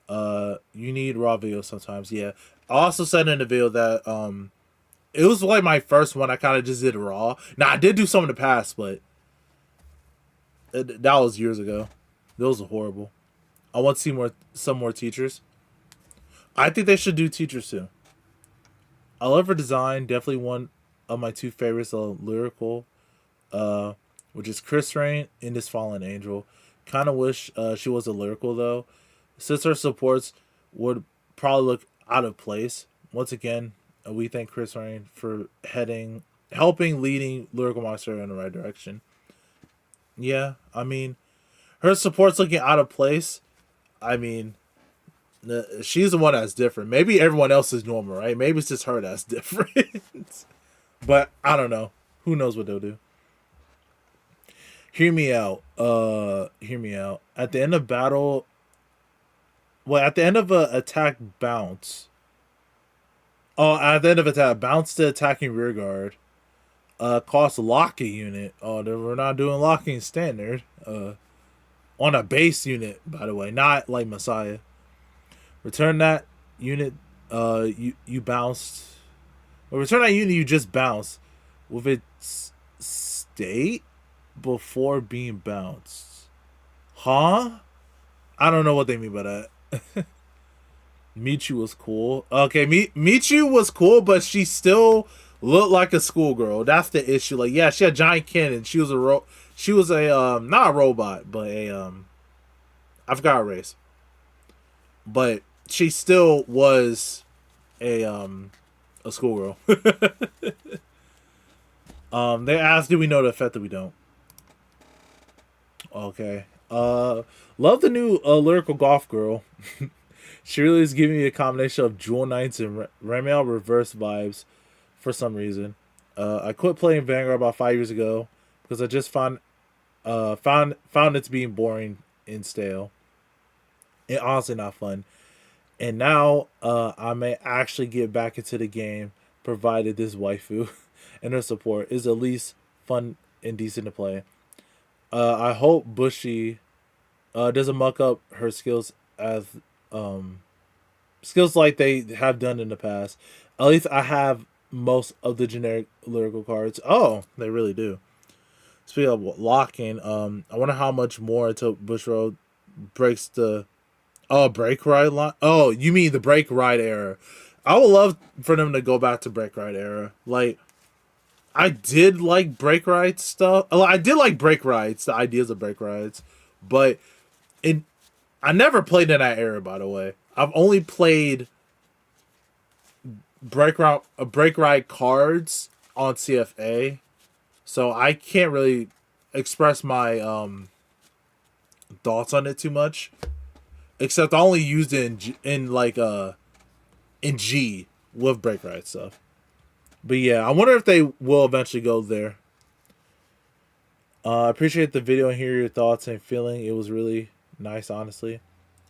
You need raw videos sometimes, yeah. I also said in the video that it was like my first one. I kind of just did raw. Now I did do some in the past, but that was years ago. Those are horrible. I want to see some more teachers. I think they should do teachers too. I love her design. Definitely one of my 2 favorites of Lyrical, which is Chris Rain and this Fallen Angel. Kind of wish she was a Lyrical though, since her supports would probably look out of place. Once again, we thank Chris Rain for helping leading Lyrical Monster in the right direction. Yeah, I mean, her support's looking out of place. I mean, she's the one that's different. Maybe everyone else is normal, right? Maybe it's just her that's different. But I don't know. Who knows what they'll do? Hear me out. Hear me out. At the end of battle, well, at the end of a attack bounce. Oh, at the end of attack, bounce to attacking rear guard. Cost lock a unit. Oh, we're not doing locking standard. On a base unit, by the way, not like Messiah. Return that unit. You bounced. Well, return that unit you just bounced with its state before being bounced. Huh? I don't know what they mean by that. Michu was cool. Okay, Michu was cool, but she still looked like a schoolgirl. That's the issue. Like, yeah, she had giant cannon. She was she was a not a robot, but a I forgot her race. But she still was a schoolgirl. They asked, do we know the effect that we don't? Okay. Love the new lyrical golf girl. She really is giving me a combination of Jewel Knights and Ramiel reverse vibes for some reason. I quit playing Vanguard about 5 years ago because I just found it's being boring and stale and honestly not fun. And now I may actually get back into the game provided this waifu and her support is at least fun and decent to play. I hope Bushy doesn't muck up her skills as um, skills like they have done in the past. At least I have most of the generic lyrical cards. Oh, they really do. Speaking of locking, I wonder how much more until Bushro breaks the break ride line. Oh, you mean the break ride era? I would love for them to go back to break ride era. Like I did like break ride stuff. I did like break rides, the ideas of break rides, but it I never played in that era. By the way, I've only played break ride cards on CFA, so I can't really express my thoughts on it too much. Except I only used it in G with break ride stuff. But yeah, I wonder if they will eventually go there. I appreciate the video and hear your thoughts and feeling. It was really nice, honestly.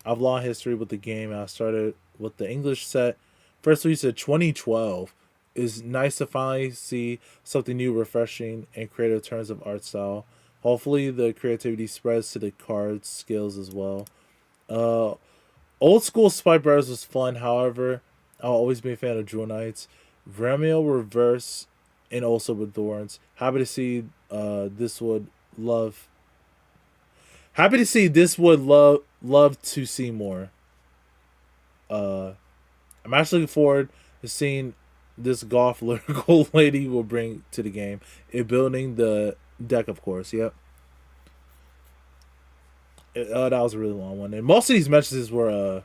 I've long history with the game. I started with the English set. First release in 2012. It's nice to finally see something new, refreshing, and creative terms of art style. Hopefully, the creativity spreads to the cards skills as well. Uh, Old school Spike Brothers was fun. However, I'll always be a fan of Jewel Knights. Ramiel Reverse and also with Thorns. This would love. Happy to see this would love to see more. Uh, I'm actually looking forward to seeing this golf lyrical lady will bring to the game. It building the deck, of course. Yep. That was a really long one, and most of these messages were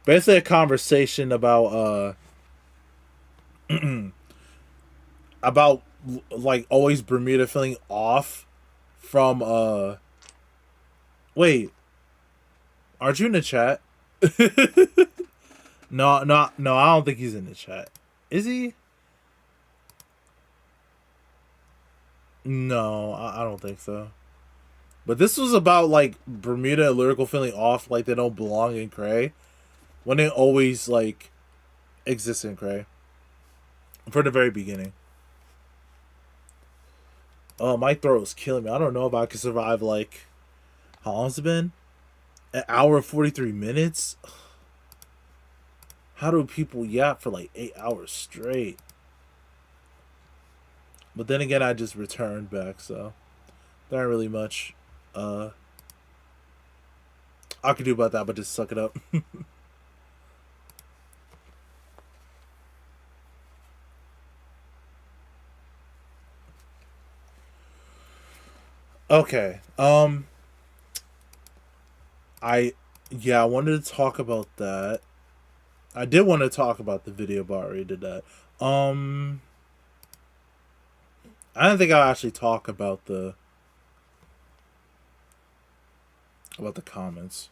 basically a conversation about like always Bermuda feeling off from wait, aren't you in the chat? No, I don't think he's in the chat. Is he? No, I don't think so. But this was about like Bermuda and lyrical feeling off, like they don't belong in Cray, when they always like exist in Cray from the very beginning. Oh, my throat is killing me. I don't know if I could survive like how long has it been? An hour and 43 minutes. How do people yap for like 8 hours straight? But then again, I just returned back, so there ain't really much I could do about that, but just suck it up. Okay. I I wanted to talk about that. I did want to talk about the video, but I already did that. Um, I don't think I'll actually talk about the comments.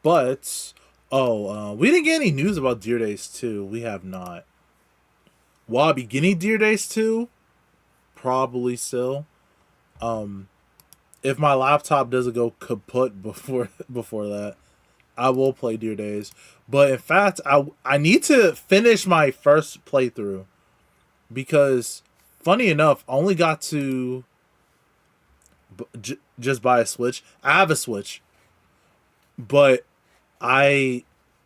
But we didn't get any news about Deer Days 2. We have not. Will I be getting Deer Days 2? probably still. Um, if my laptop doesn't go kaput before that, I will play Dear Days. But in fact, I need to finish my first playthrough because, funny enough, I only got to just buy a Switch. I have a Switch, but I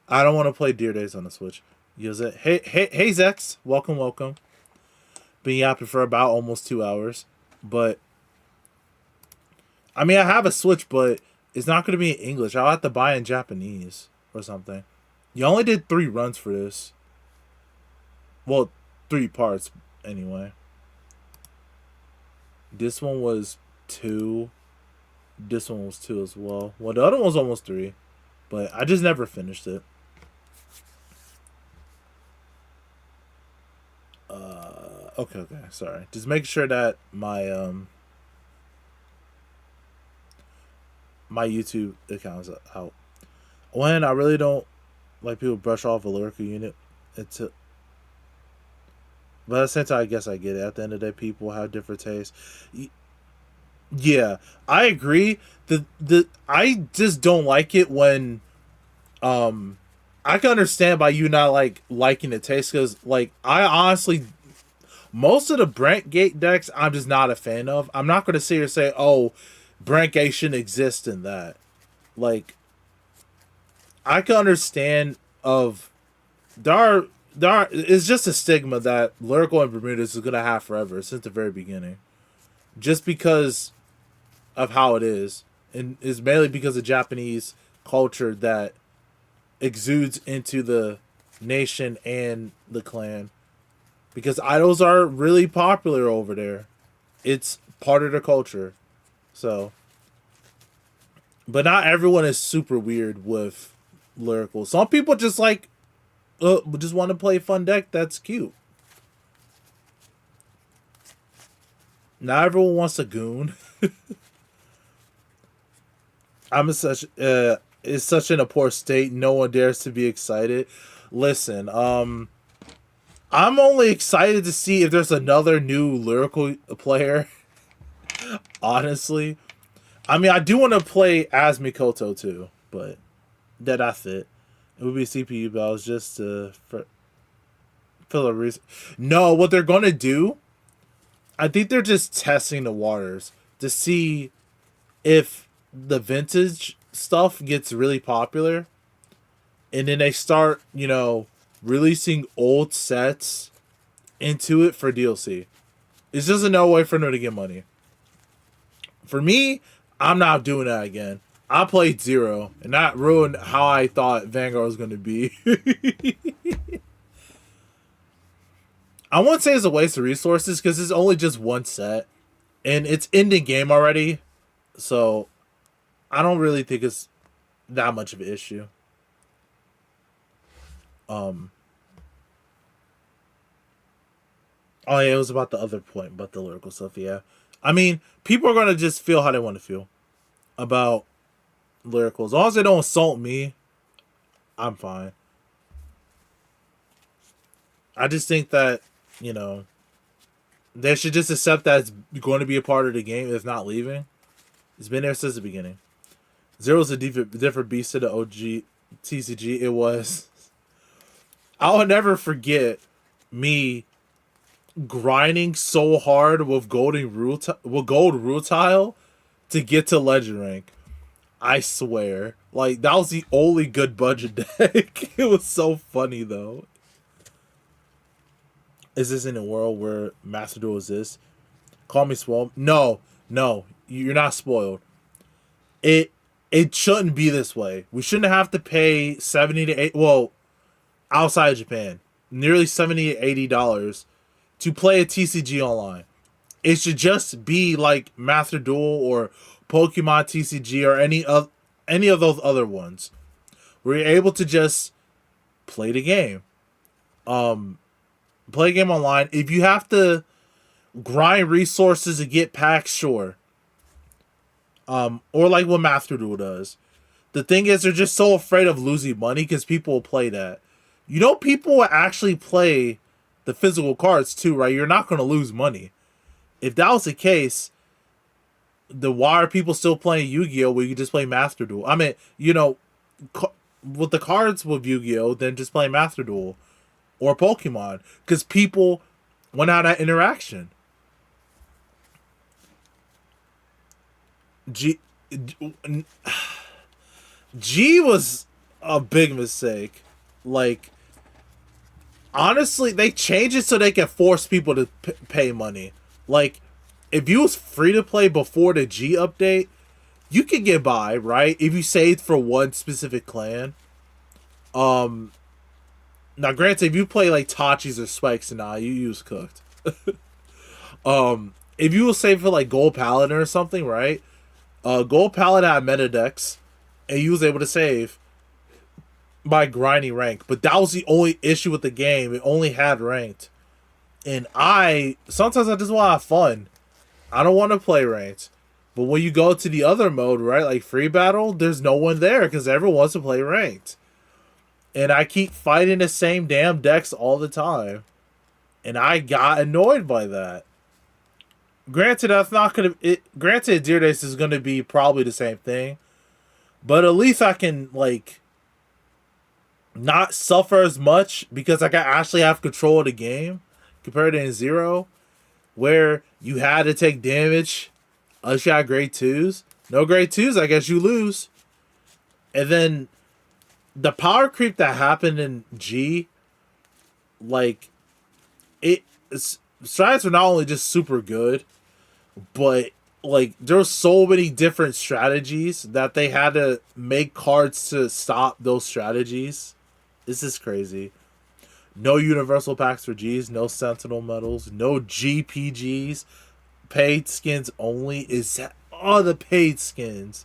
I don't want to play Dear Days on the Switch. Use it. Hey, Zex, welcome. Been yapping for about almost 2 hours, but I mean I have a Switch, but it's not going to be in English. I'll have to buy in Japanese or something. You only did 3 runs for this. Well, 3 parts anyway. This one was 2. This one was 2 as well. Well, the other one was almost 3, but I just never finished it. Okay, sorry. Just making sure that my YouTube account is out. When I really don't like people brush off a lyrical unit, it's a, but at the same time, I guess I get it. At the end of the day, people have different tastes. Yeah, I agree. The I just don't like it when I can understand by you not liking the taste because like I honestly most of the Brent Gate decks I'm just not a fan of. I'm not gonna sit here and say, oh, Brent Gate shouldn't exist in that. Like I can understand of there are it's just a stigma that Lyrical and Bermudas is gonna have forever since the very beginning. Just because of how it is. And is mainly because of Japanese culture that exudes into the nation and the clan. Because idols are really popular over there. It's part of their culture. So, but not everyone is super weird with Lyrical. Some people just just want to play a fun deck that's cute. Not everyone wants a goon. I'm in such is such in a poor state. No one dares to be excited. Listen, I'm only excited to see if there's another new Lyrical player. Honestly, I mean, I do want to play as Mikoto too, but that's it. It would be CPU battles just to fill a reason. No, what they're gonna do, I think they're just testing the waters to see if the vintage stuff gets really popular, and then they start, releasing old sets into it for DLC. It's just another way for them to get money. For me, I'm not doing that again. I played Zero, and that ruined how I thought Vanguard was going to be. I won't say it's a waste of resources, because it's only just one set, and it's in the game already, so I don't really think it's that much of an issue. Oh yeah, it was about the other point, about the Lyrical stuff, yeah. I mean, people are going to just feel how they want to feel about Lyrical. As long as they don't insult me, I'm fine. I just think that, they should just accept that it's going to be a part of the game. It's not leaving. It's been there since the beginning. Zero's a different beast to the OG TCG. It was. I'll never forget me grinding so hard with gold rutile to get to legend rank. I swear, like that was the only good budget deck. It was so funny though. Is this in a world where Master Duel exists? Call me spoiled. No, you're not spoiled. It shouldn't be this way. We shouldn't have to pay 70 to 80. Well, outside of Japan, nearly $70 to $80 to play a TCG online. It should just be like Master Duel or Pokemon TCG or any of those other ones, where you're able to just play the game. Play a game online. If you have to grind resources to get packs, sure. Or like what Master Duel does. The thing is, they're just so afraid of losing money because people will play that. People will actually play the physical cards too, right? You're not going to lose money. If that was the case, then why are people still playing Yu-Gi-Oh where you can just play Master Duel? I mean, with the cards with Yu-Gi-Oh, then just play Master Duel or Pokemon because people want out that interaction. G, G was a big mistake. Like, honestly, they changed it so they can force people to pay money. Like, if you was free to play before the G update, you could get by, right? If you saved for one specific clan. Um, Now, granted, if you play like Tachis or Spikes, you use cooked. If you will save for like Gold Paladin or something, right? Gold Paladin had meta decks, and you was able to save by grinding rank. But that was the only issue with the game. It only had ranked. And sometimes I just want to have fun. I don't want to play ranked. But when you go to the other mode, right, like free battle, there's no one there because everyone wants to play ranked. And I keep fighting the same damn decks all the time. And I got annoyed by that. Granted, that's not gonna. Granted, Deer Days is gonna be probably the same thing, but at least I can like not suffer as much because I can actually have control of the game compared to in Zero, where you had to take damage unless you had grade twos. No grade twos, I guess you lose. And then the power creep that happened in G, like strides were not only just super good, but like there were so many different strategies that they had to make cards to stop those strategies. This is crazy. No universal packs for Gs, no sentinel medals, no GPGs, paid skins only. Is that all the paid skins?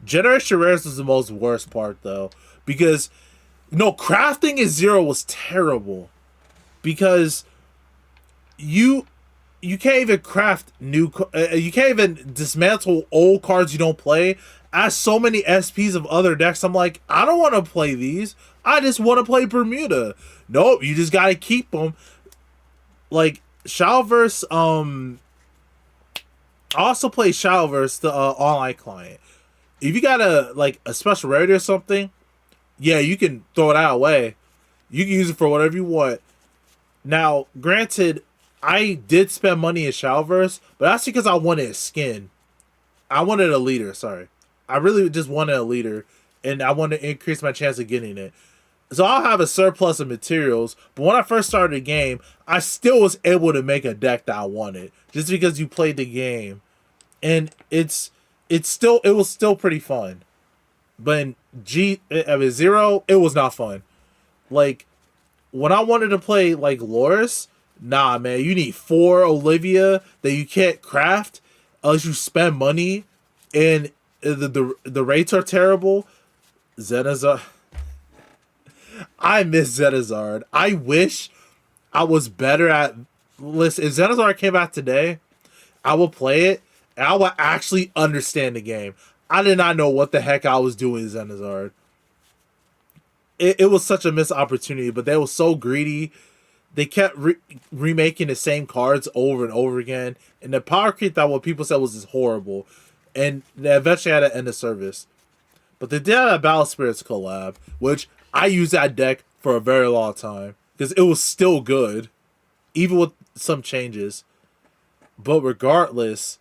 Generation Rares was the most worst part though, because no, crafting in Zero was terrible because you can't even craft you can't even dismantle old cards you don't play. As so many SPs of other decks, I'm like, I don't want to play these. I just want to play Bermuda. Nope, you just gotta keep them. Like Shadowverse, I also play Shadowverse, the online client. If you got a special rarity or something, yeah, you can throw it away. You can use it for whatever you want. Now, granted, I did spend money in Shadowverse, but that's because I wanted a skin. I wanted a leader, sorry. I really just wanted a leader, and I wanted to increase my chance of getting it. So I'll have a surplus of materials, but when I first started the game, I still was able to make a deck that I wanted, just because you played the game. And it was still pretty fun. But in Zero, it was not fun. Like, when I wanted to play like Loris, nah, man, you need 4 Olivia that you can't craft unless you spend money, and the rates are terrible. Zenazar, I miss Zenazard. I wish I was better at. Listen, if Zenazard came out today, I will play it and I will actually understand the game. I did not know what the heck I was doing in Zenazard. It was such a missed opportunity, but they were so greedy. They kept remaking the same cards over and over again, and the power creep that what people said was just horrible, and they eventually had to end the service. But they did have a Battle Spirits collab, which I used that deck for a very long time because it was still good, even with some changes. But regardless,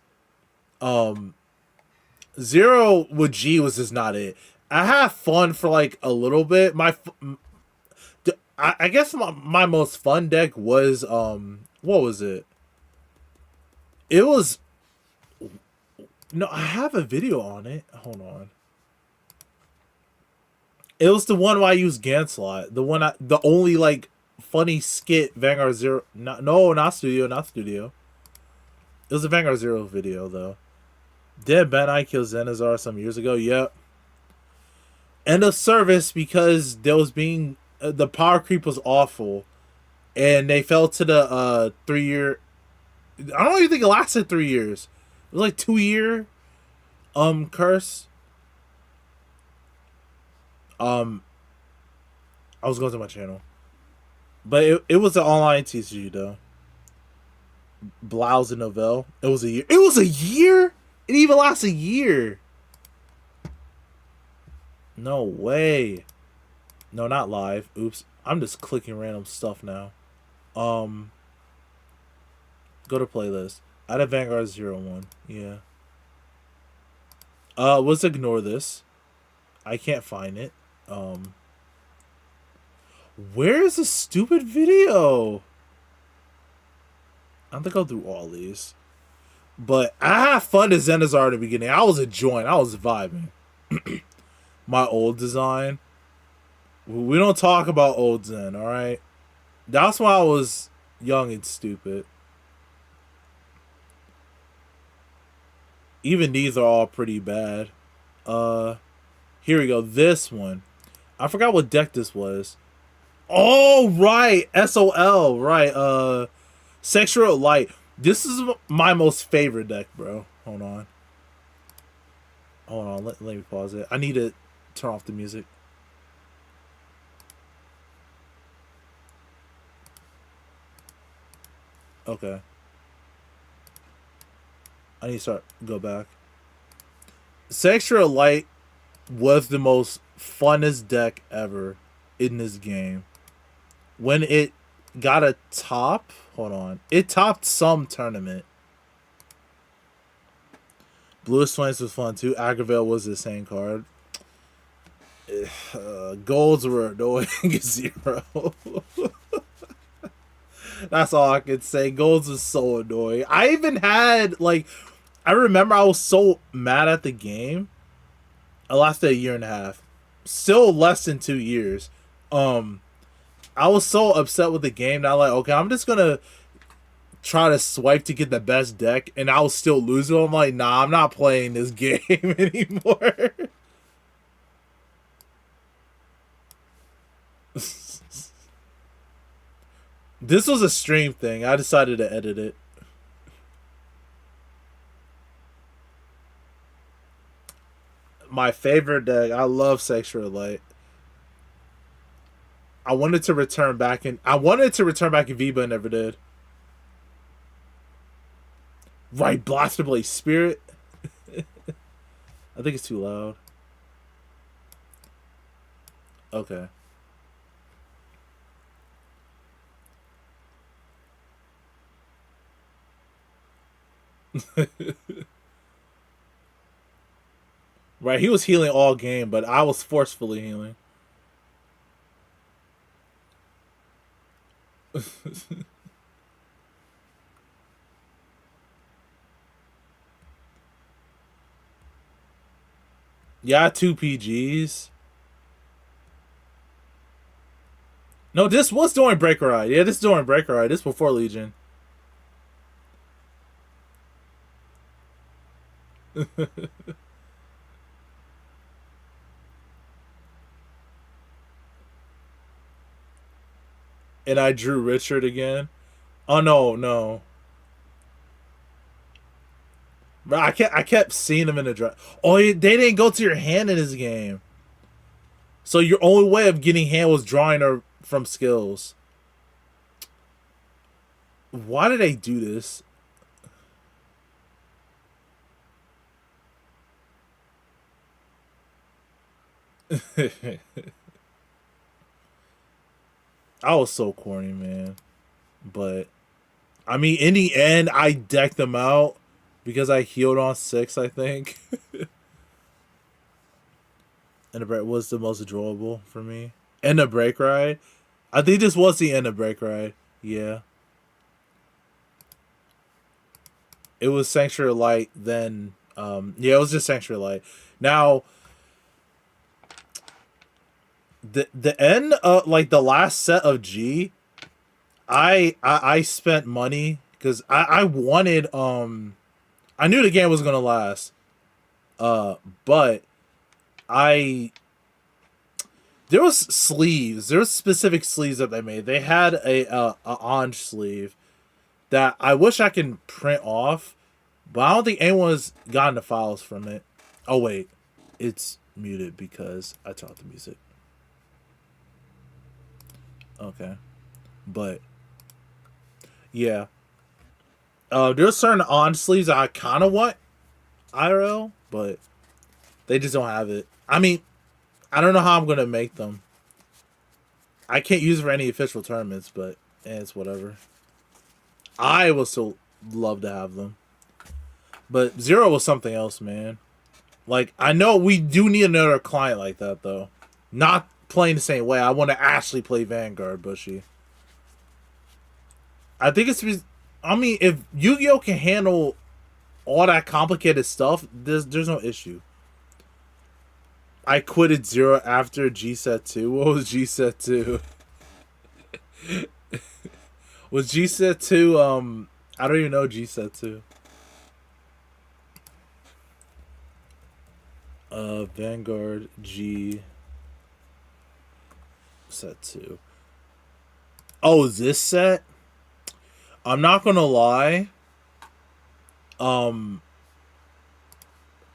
Zero with G was just not it. I had fun for like a little bit. I guess my most fun deck was what was it? It was no, I have a video on it. Hold on. It was the one where I used Ganslot. The only like funny skit Vanguard Zero. Not Studio, not Studio. It was a Vanguard Zero video though. Did Ben I kill Zenazar some years ago? Yep. End of service because there was being the power creep was awful, and they fell to the 3 year. I don't even think it lasted 3 years. It was like 2 year curse. I was going to my channel, but it was an online TCG though. Blouse and Novell. It was a year. It was a year. It even lasts a year. No way. No, not live. Oops. I'm just clicking random stuff now. Um, Go to playlist. Add a Vanguard 01. Yeah. Let's ignore this. I can't find it. Um, where is the stupid video? I'm gonna go through all these. But I had fun as Zenazar at the beginning. I was enjoying. I was vibing. My old design. We don't talk about old Zen, alright? That's why I was young and stupid. Even these are all pretty bad. Uh Here we go. This one. I forgot what deck this was. Oh right. SOL. Right. Sexual Light. This is my most favorite deck, bro. Hold on. Hold on. Let me pause it. I need to turn off the music. Okay. I need to go back. Sexual Light was the most funnest deck ever in this game. When it got a top, hold on, it topped some tournament. Bluest Flames was fun too. Agravale was the same card. Golds were annoying as zero. That's all I can say. Golds was so annoying. I even had like, I remember I was so mad at the game. I lasted a year and a half. Still less than 2 years. I was so upset with the game that I'm like, okay, I'm just gonna try to swipe to get the best deck, and I was still losing. I'm like, nah, I'm not playing this game anymore. This was a stream thing. I decided to edit it. My favorite deck. I love Sexual Light. I wanted to return back in Viva and never did. Right, Blaster Blade Spirit. I think it's too loud. Okay. Right, he was healing all game, but I was forcefully healing. Yeah, 2 PGs. No, this was during Breaker Ride. Yeah, this is during Breaker Ride. This before Legion. And I drew Richard again. Oh no, no. I kept seeing him in the draft. Oh, they didn't go to your hand in this game. So your only way of getting hand was drawing her from skills. Why did they do this? I was so corny, man. But I mean, in the end, I decked them out because I healed on 6, I think. And the break was the most enjoyable for me. And the break ride. I think this was the end of break ride. Yeah. It was Sanctuary Light, then yeah, it was just Sanctuary Light. Now the end of like the last set of G, I spent money because I wanted I knew the game was gonna last. But I there was sleeves. There was specific sleeves that they made. They had a Anj sleeve that I wish I can print off, but I don't think anyone's gotten the files from it. Oh wait, it's muted because I turned off the music. Okay, but yeah, There's certain on sleeves I kind of want IRL, but they just don't have it. I mean, I don't know how I'm gonna make them. I can't use it for any official tournaments, but it's whatever. I would still love to have them, but Zero was something else, man. Like I know we do need another client like that though. Not playing the same way. I want to actually play Vanguard, Bushy. I think it's. I mean, if Yu-Gi-Oh can handle all that complicated stuff, there's no issue. I quitted Zero after G set 2. What was G set 2? Was G set 2 I don't even know G set 2. Vanguard G set 2. Oh, this set? I'm not gonna lie. Um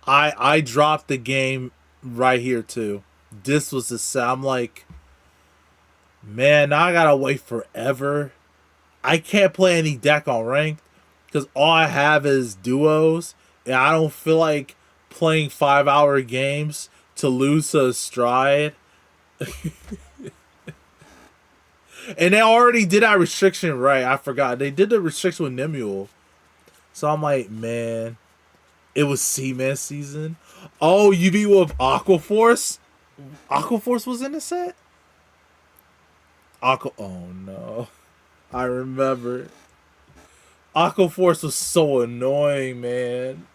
I dropped the game right here too. This was the set. I'm like, man, now I gotta wait forever. I can't play any deck on ranked because all I have is duos, and I don't feel like playing 5 hour games to lose to a stride. And they already did that restriction right. I forgot. They did the restriction with Nimule. So I'm like, man, it was Seaman season. Oh, you be with Aquaforce? Aquaforce was in the set? Oh no. I remember. Aquaforce was so annoying, man.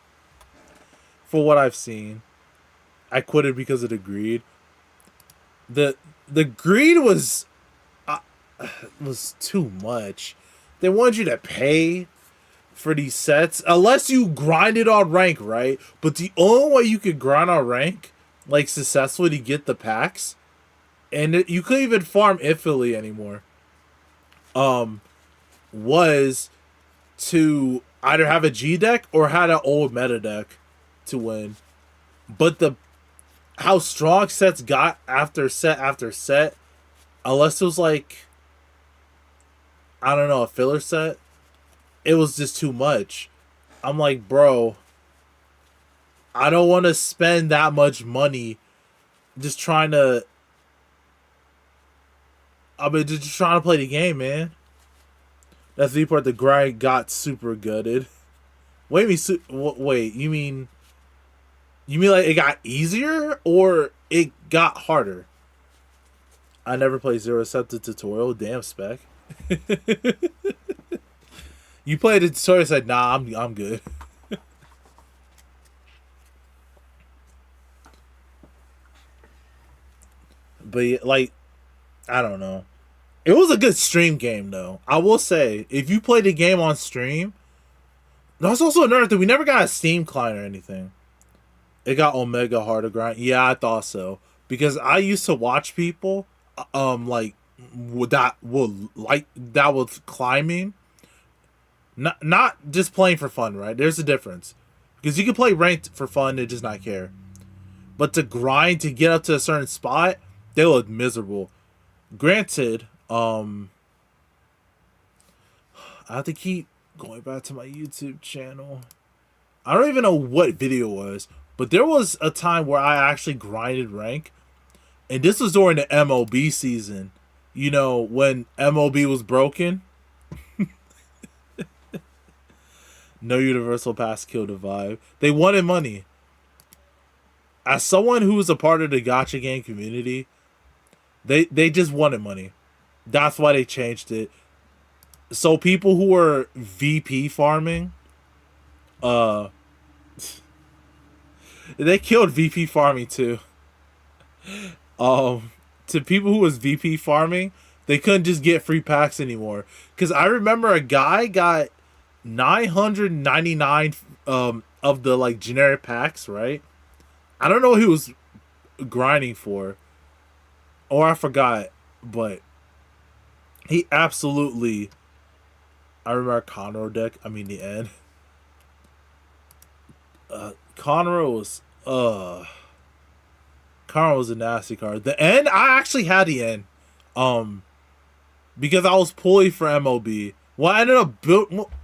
For what I've seen. I quit it because of the greed. The greed was too much. They wanted you to pay for these sets unless you grind it on rank, right? But the only way you could grind on rank like successfully to get the packs, and you couldn't even farm infinitely anymore, was to either have a G deck or had an old meta deck to win. But the how strong sets got after set, unless it was like, I don't know, a filler set, it was just too much. I'm like, bro, I don't want to spend that much money just trying to. I mean, just trying to play the game, man. That's the part. The grind got super gutted. Wait, you mean like it got easier or it got harder? I never played Zero except the tutorial. Damn, spec. You played the tutorial and said, nah, I'm good. But like, I don't know. It was a good stream game though. I will say, if you play the game on stream, that's also another thing. We never got a Steam client or anything. It got Omega hard to grind. Yeah, I thought so because I used to watch people, like that was climbing, not just playing for fun, right? There's a difference because you can play ranked for fun and just not care, but to grind to get up to a certain spot, they look miserable. Granted, I have to keep going back to my YouTube channel. I don't even know what video it was, but there was a time where I actually grinded rank, and this was during the MLB season. You know, when MLB was broken. No universal pass killed the vibe. They wanted money. As someone who was a part of the gacha game community, they just wanted money. That's why they changed it. So people who were VP farming, they killed VP farming too. To people who was VP farming, they couldn't just get free packs anymore. Cause I remember a guy got 999 of the like generic packs, right? I don't know what he was grinding for, or I forgot, but he absolutely. I remember Conroe deck. I mean the end. Conroe was Conroe was a nasty card. The end, I actually had the end, because I was pulling for MOB. Well, I ended up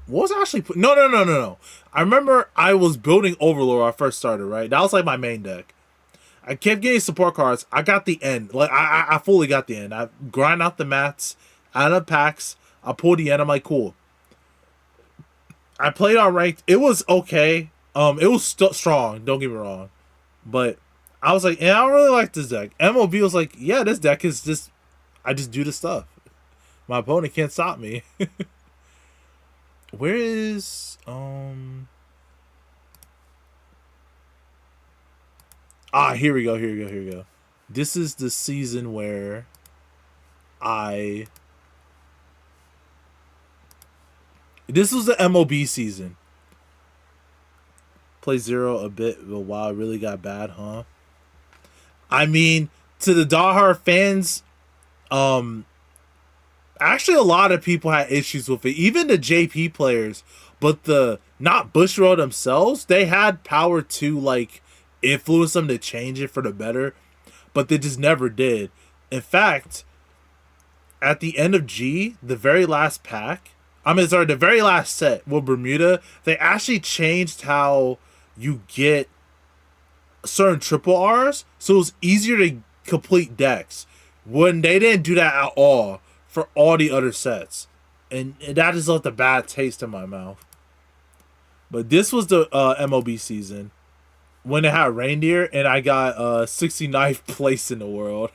What was I actually no. I remember I was building Overlord when I first started, right? That was like my main deck. I kept getting support cards. I got the end. Like I fully got the end. I grind out the mats, out of packs. I pulled the end. I'm like, cool. I played on ranked. It was okay. It was strong. Don't get me wrong, but I was like, yeah, I don't really like this deck. MLB was like, yeah, this deck is just, I just do the stuff. My opponent can't stop me. Where is here we go, here we go. This is the season where I this was the MLB season. Play zero a bit, but wow, it really got bad, huh? I mean, to the diehard fans, um, actually a lot of people had issues with it. Even the JP players, but the not Bushiroad themselves, they had power to like influence them to change it for the better, but they just never did. In fact, at the end of G, the very last pack, the very last set with Bermuda, they actually changed how you get certain triple R's, so it was easier to complete decks. When they didn't do that at all for all the other sets, and that just left a bad taste in my mouth. But this was the MLB season when it had reindeer, and I got 69th place in the world.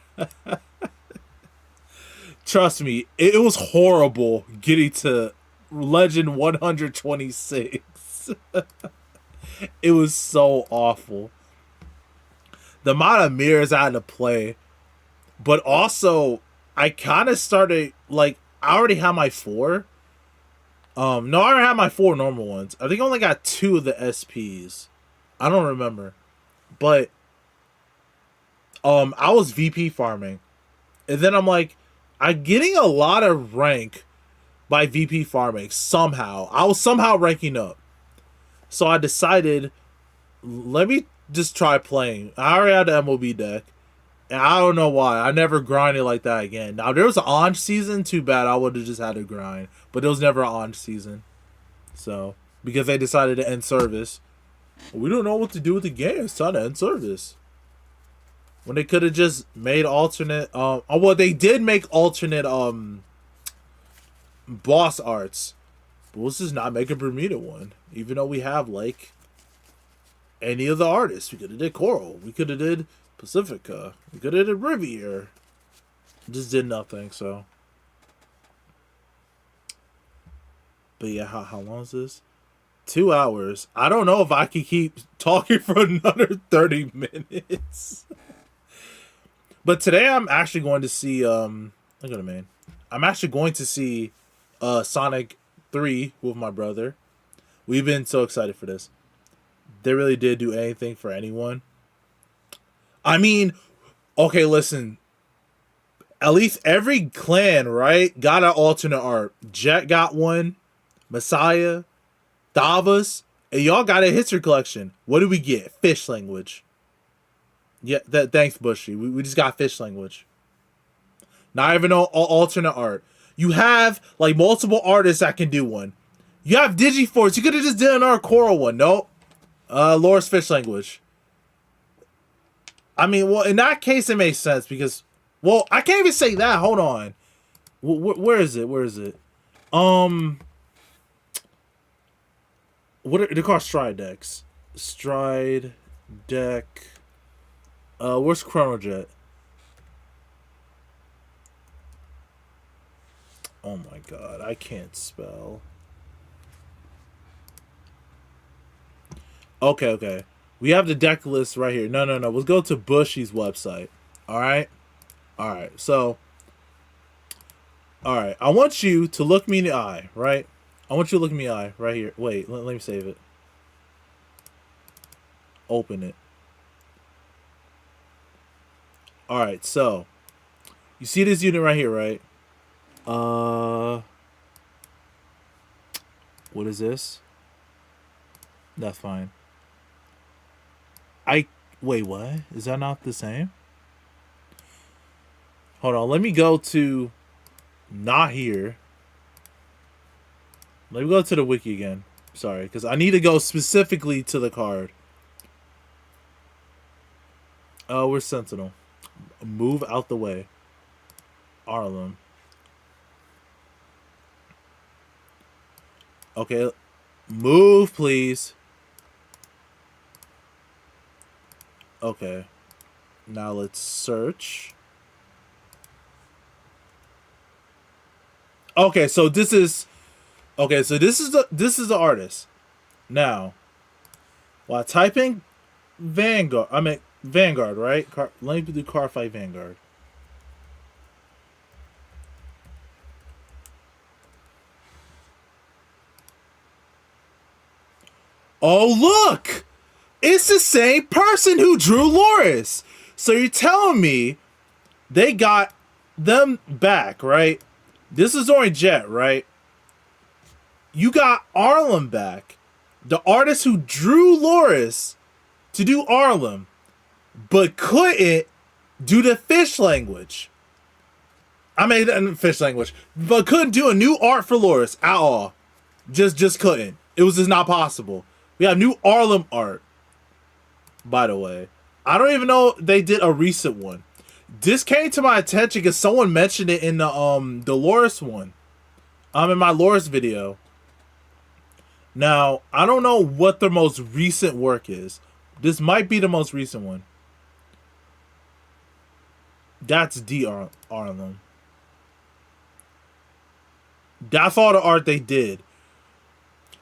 Trust me, it was horrible getting to Legend 126. It was so awful. The amount of mirrors I had to play, but also I kind of started like I already had my 4. No, I already had my 4 normal ones. I think I only got 2 of the SPs. I don't remember, but I was VP farming, and then I'm like, I'm getting a lot of rank by VP farming somehow. I was somehow ranking up, so I decided, let me just try playing. I already had the MLB deck, and I don't know why I never grinded like that again. Now there was an on season. Too bad, I would have just had to grind, but there was never an on season. So because they decided to end service, we don't know what to do with the game. It's time to end service. When they could have just made alternate. Well, they did make alternate boss arts, but let's just not make a Bermuda one. Even though we have like any of the artists, we could have did Coral, we could have did Pacifica, we could have did Riviera. Just did nothing. So, but yeah, how long is this? 2 hours. I don't know if I can keep talking for another 30 minutes. But today I'm actually going to see look at the man. I'm actually going to see Sonic 3 with my brother. We've been so excited for this. They really did do anything for anyone. I mean, okay, listen. At least every clan, right, got an alternate art. Jet got one, Messiah, Davos, and y'all got a history collection. What did we get? Fish language. Yeah, thanks, Bushy. We just got fish language. Not even alternate art. You have like multiple artists that can do one. You have Digiforce. You could have just done another Coral one. Nope. Lore's fish language. I mean, well, in that case, it makes sense because, well, I can't even say that. Hold on. Where is it? Where is it? What are they called? Stride decks. Stride deck. Where's Chronojet? Oh my god, I can't spell. Okay. We have the deck list right here. No. Let's go to Bushy's website. Alright? Alright, so. Alright, I want you to look me in the eye, right? I want you to look me in the eye right here. Wait, let me save it. Open it. Alright, so. You see this unit right here, right? What is this? That's fine. Wait, what? Is that not the same? Hold on, let me go to not here. Let me go to the wiki again. Sorry, because I need to go specifically to the card. Oh, we're Sentinel. Move out the way. Arlem. Okay. Move, please. Okay. Now let's search. Okay, so this is the artist. Now, while typing Vanguard, right? Let me do Car Fight Vanguard. Oh, look! It's the same person who drew Loris. So you're telling me they got them back, right? This is Orange Jet, right? You got Arlem back. The artist who drew Loris to do Arlem, but couldn't do the fish language. I mean, fish language, but couldn't do a new art for Loris at all. Just couldn't. It was just not possible. We have new Arlem art, by the way. I don't even know they did a recent one. This came to my attention because someone mentioned it in the Loris one. In my Loris video. Now, I don't know what their most recent work is. This might be the most recent one. That's Arlem. That's all the art they did.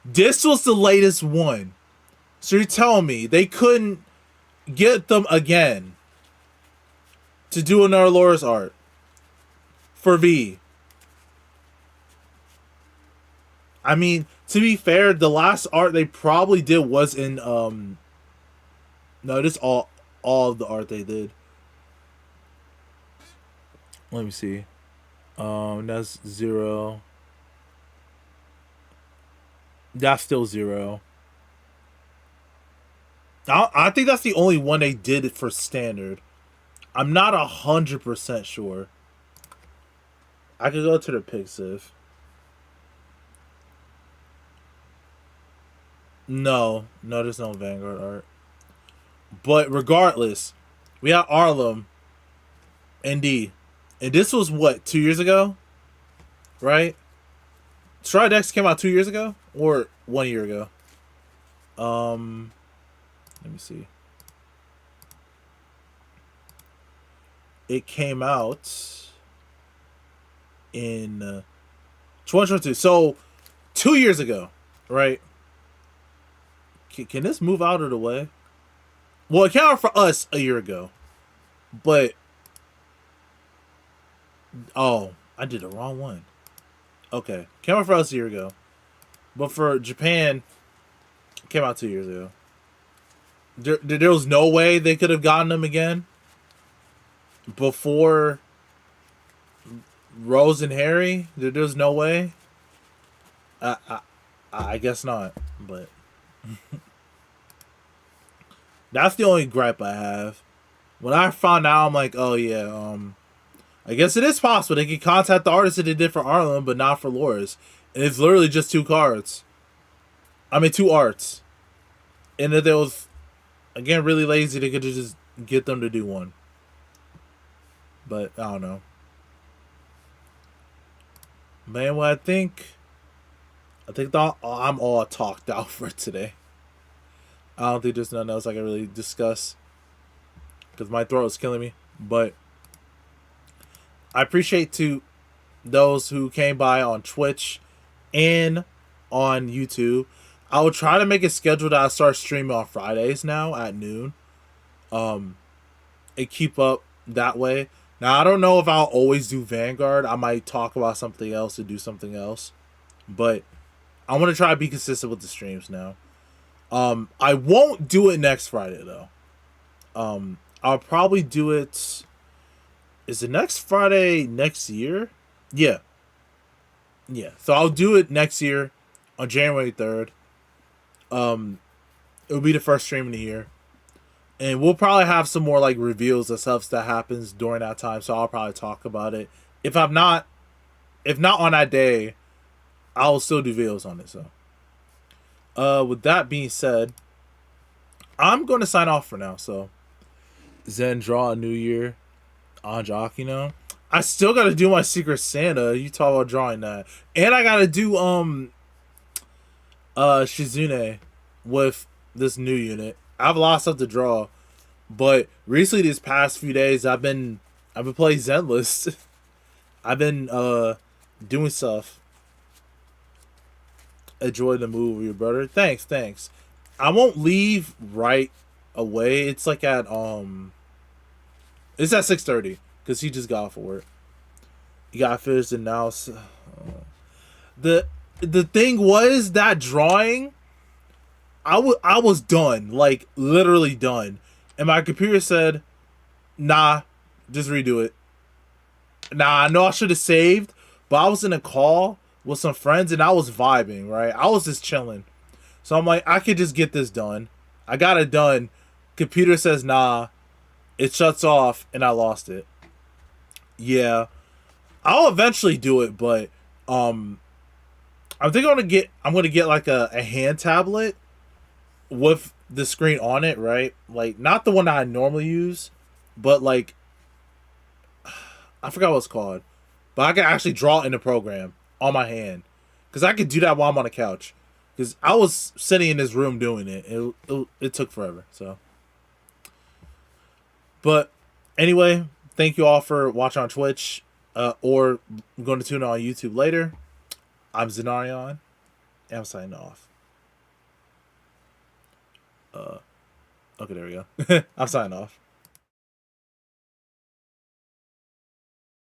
This was the latest one. So you're telling me they couldn't get them again to do another Loris art for V? I mean, to be fair, the last art they probably did was in no, this all of the art they did. Let me see. That's 0. That's still 0. I think that's the only one they did it for standard. I'm not 100% sure. I could go to the Pixiv. No, there's no Vanguard art. But regardless, we have Arlem and D. And this was what, 2 years ago? Right? Stride X came out 2 years ago? Or 1 year ago? Let me see. It came out in 2022. So 2 years ago, right? Can this move out of the way? Well, it came out for us a year ago. But oh, I did the wrong one. Okay. Came out for us a year ago. But for Japan, it came out 2 years ago. There was no way they could have gotten them again before Rose and Harry. There's no way. I guess not. But that's the only gripe I have. When I found out, I'm like, oh yeah, I guess it is possible they can contact the artist that they did for Arlem, but not for Loris. And it's literally just 2 cards. I mean, 2 arts. And if they was, again, really lazy, they could just get them to do one. But, I don't know. Man, well, I think I'm all talked out for today. I don't think there's nothing else I can really discuss. Because my throat is killing me. But I appreciate to those who came by on Twitch and on YouTube. I will try to make a schedule that I start streaming on Fridays now at noon. And keep up that way. Now, I don't know if I'll always do Vanguard. I might talk about something else and do something else. But I want to try to be consistent with the streams now. I won't do it next Friday, though. I'll probably do it... Is it next Friday next year? Yeah. Yeah. So I'll do it next year on January 3rd. It'll be the first stream in the year. And we'll probably have some more like reveals of stuff that happens during that time. So I'll probably talk about it. If not on that day, I'll still do videos on it. So, with that being said, I'm going to sign off for now. So, Zen draw a new year on Jock. I still got to do my Secret Santa. You talk about drawing that, and I got to do Shizune with this new unit. I have a lot of stuff to draw, but recently these past few days I've been playing Zenless. I've been doing stuff. Enjoy the movie, brother. Thanks. I won't leave right away. It's like it's at 6:30 because he just got off of work. He got finished and now the the thing was that drawing. I was done, like literally done, and my computer said, "Nah, just redo it." Nah, I know I should have saved, but I was in a call with some friends and I was vibing. Right, I was just chilling. So I'm like, I could just get this done. I got it done. Computer says nah. It shuts off and I lost it. Yeah. I'll eventually do it, but I think I'm gonna get like a hand tablet with the screen on it, right? Like not the one that I normally use, but like I forgot what it's called. But I can actually draw in the program on my hand. Cause I could do that while I'm on the couch. Because I was sitting in this room doing it. It took forever. So, but anyway, thank you all for watching on Twitch, or going to tune in on YouTube later. I'm Zenarion, and I'm signing off. Okay, there we go. I'm signing off.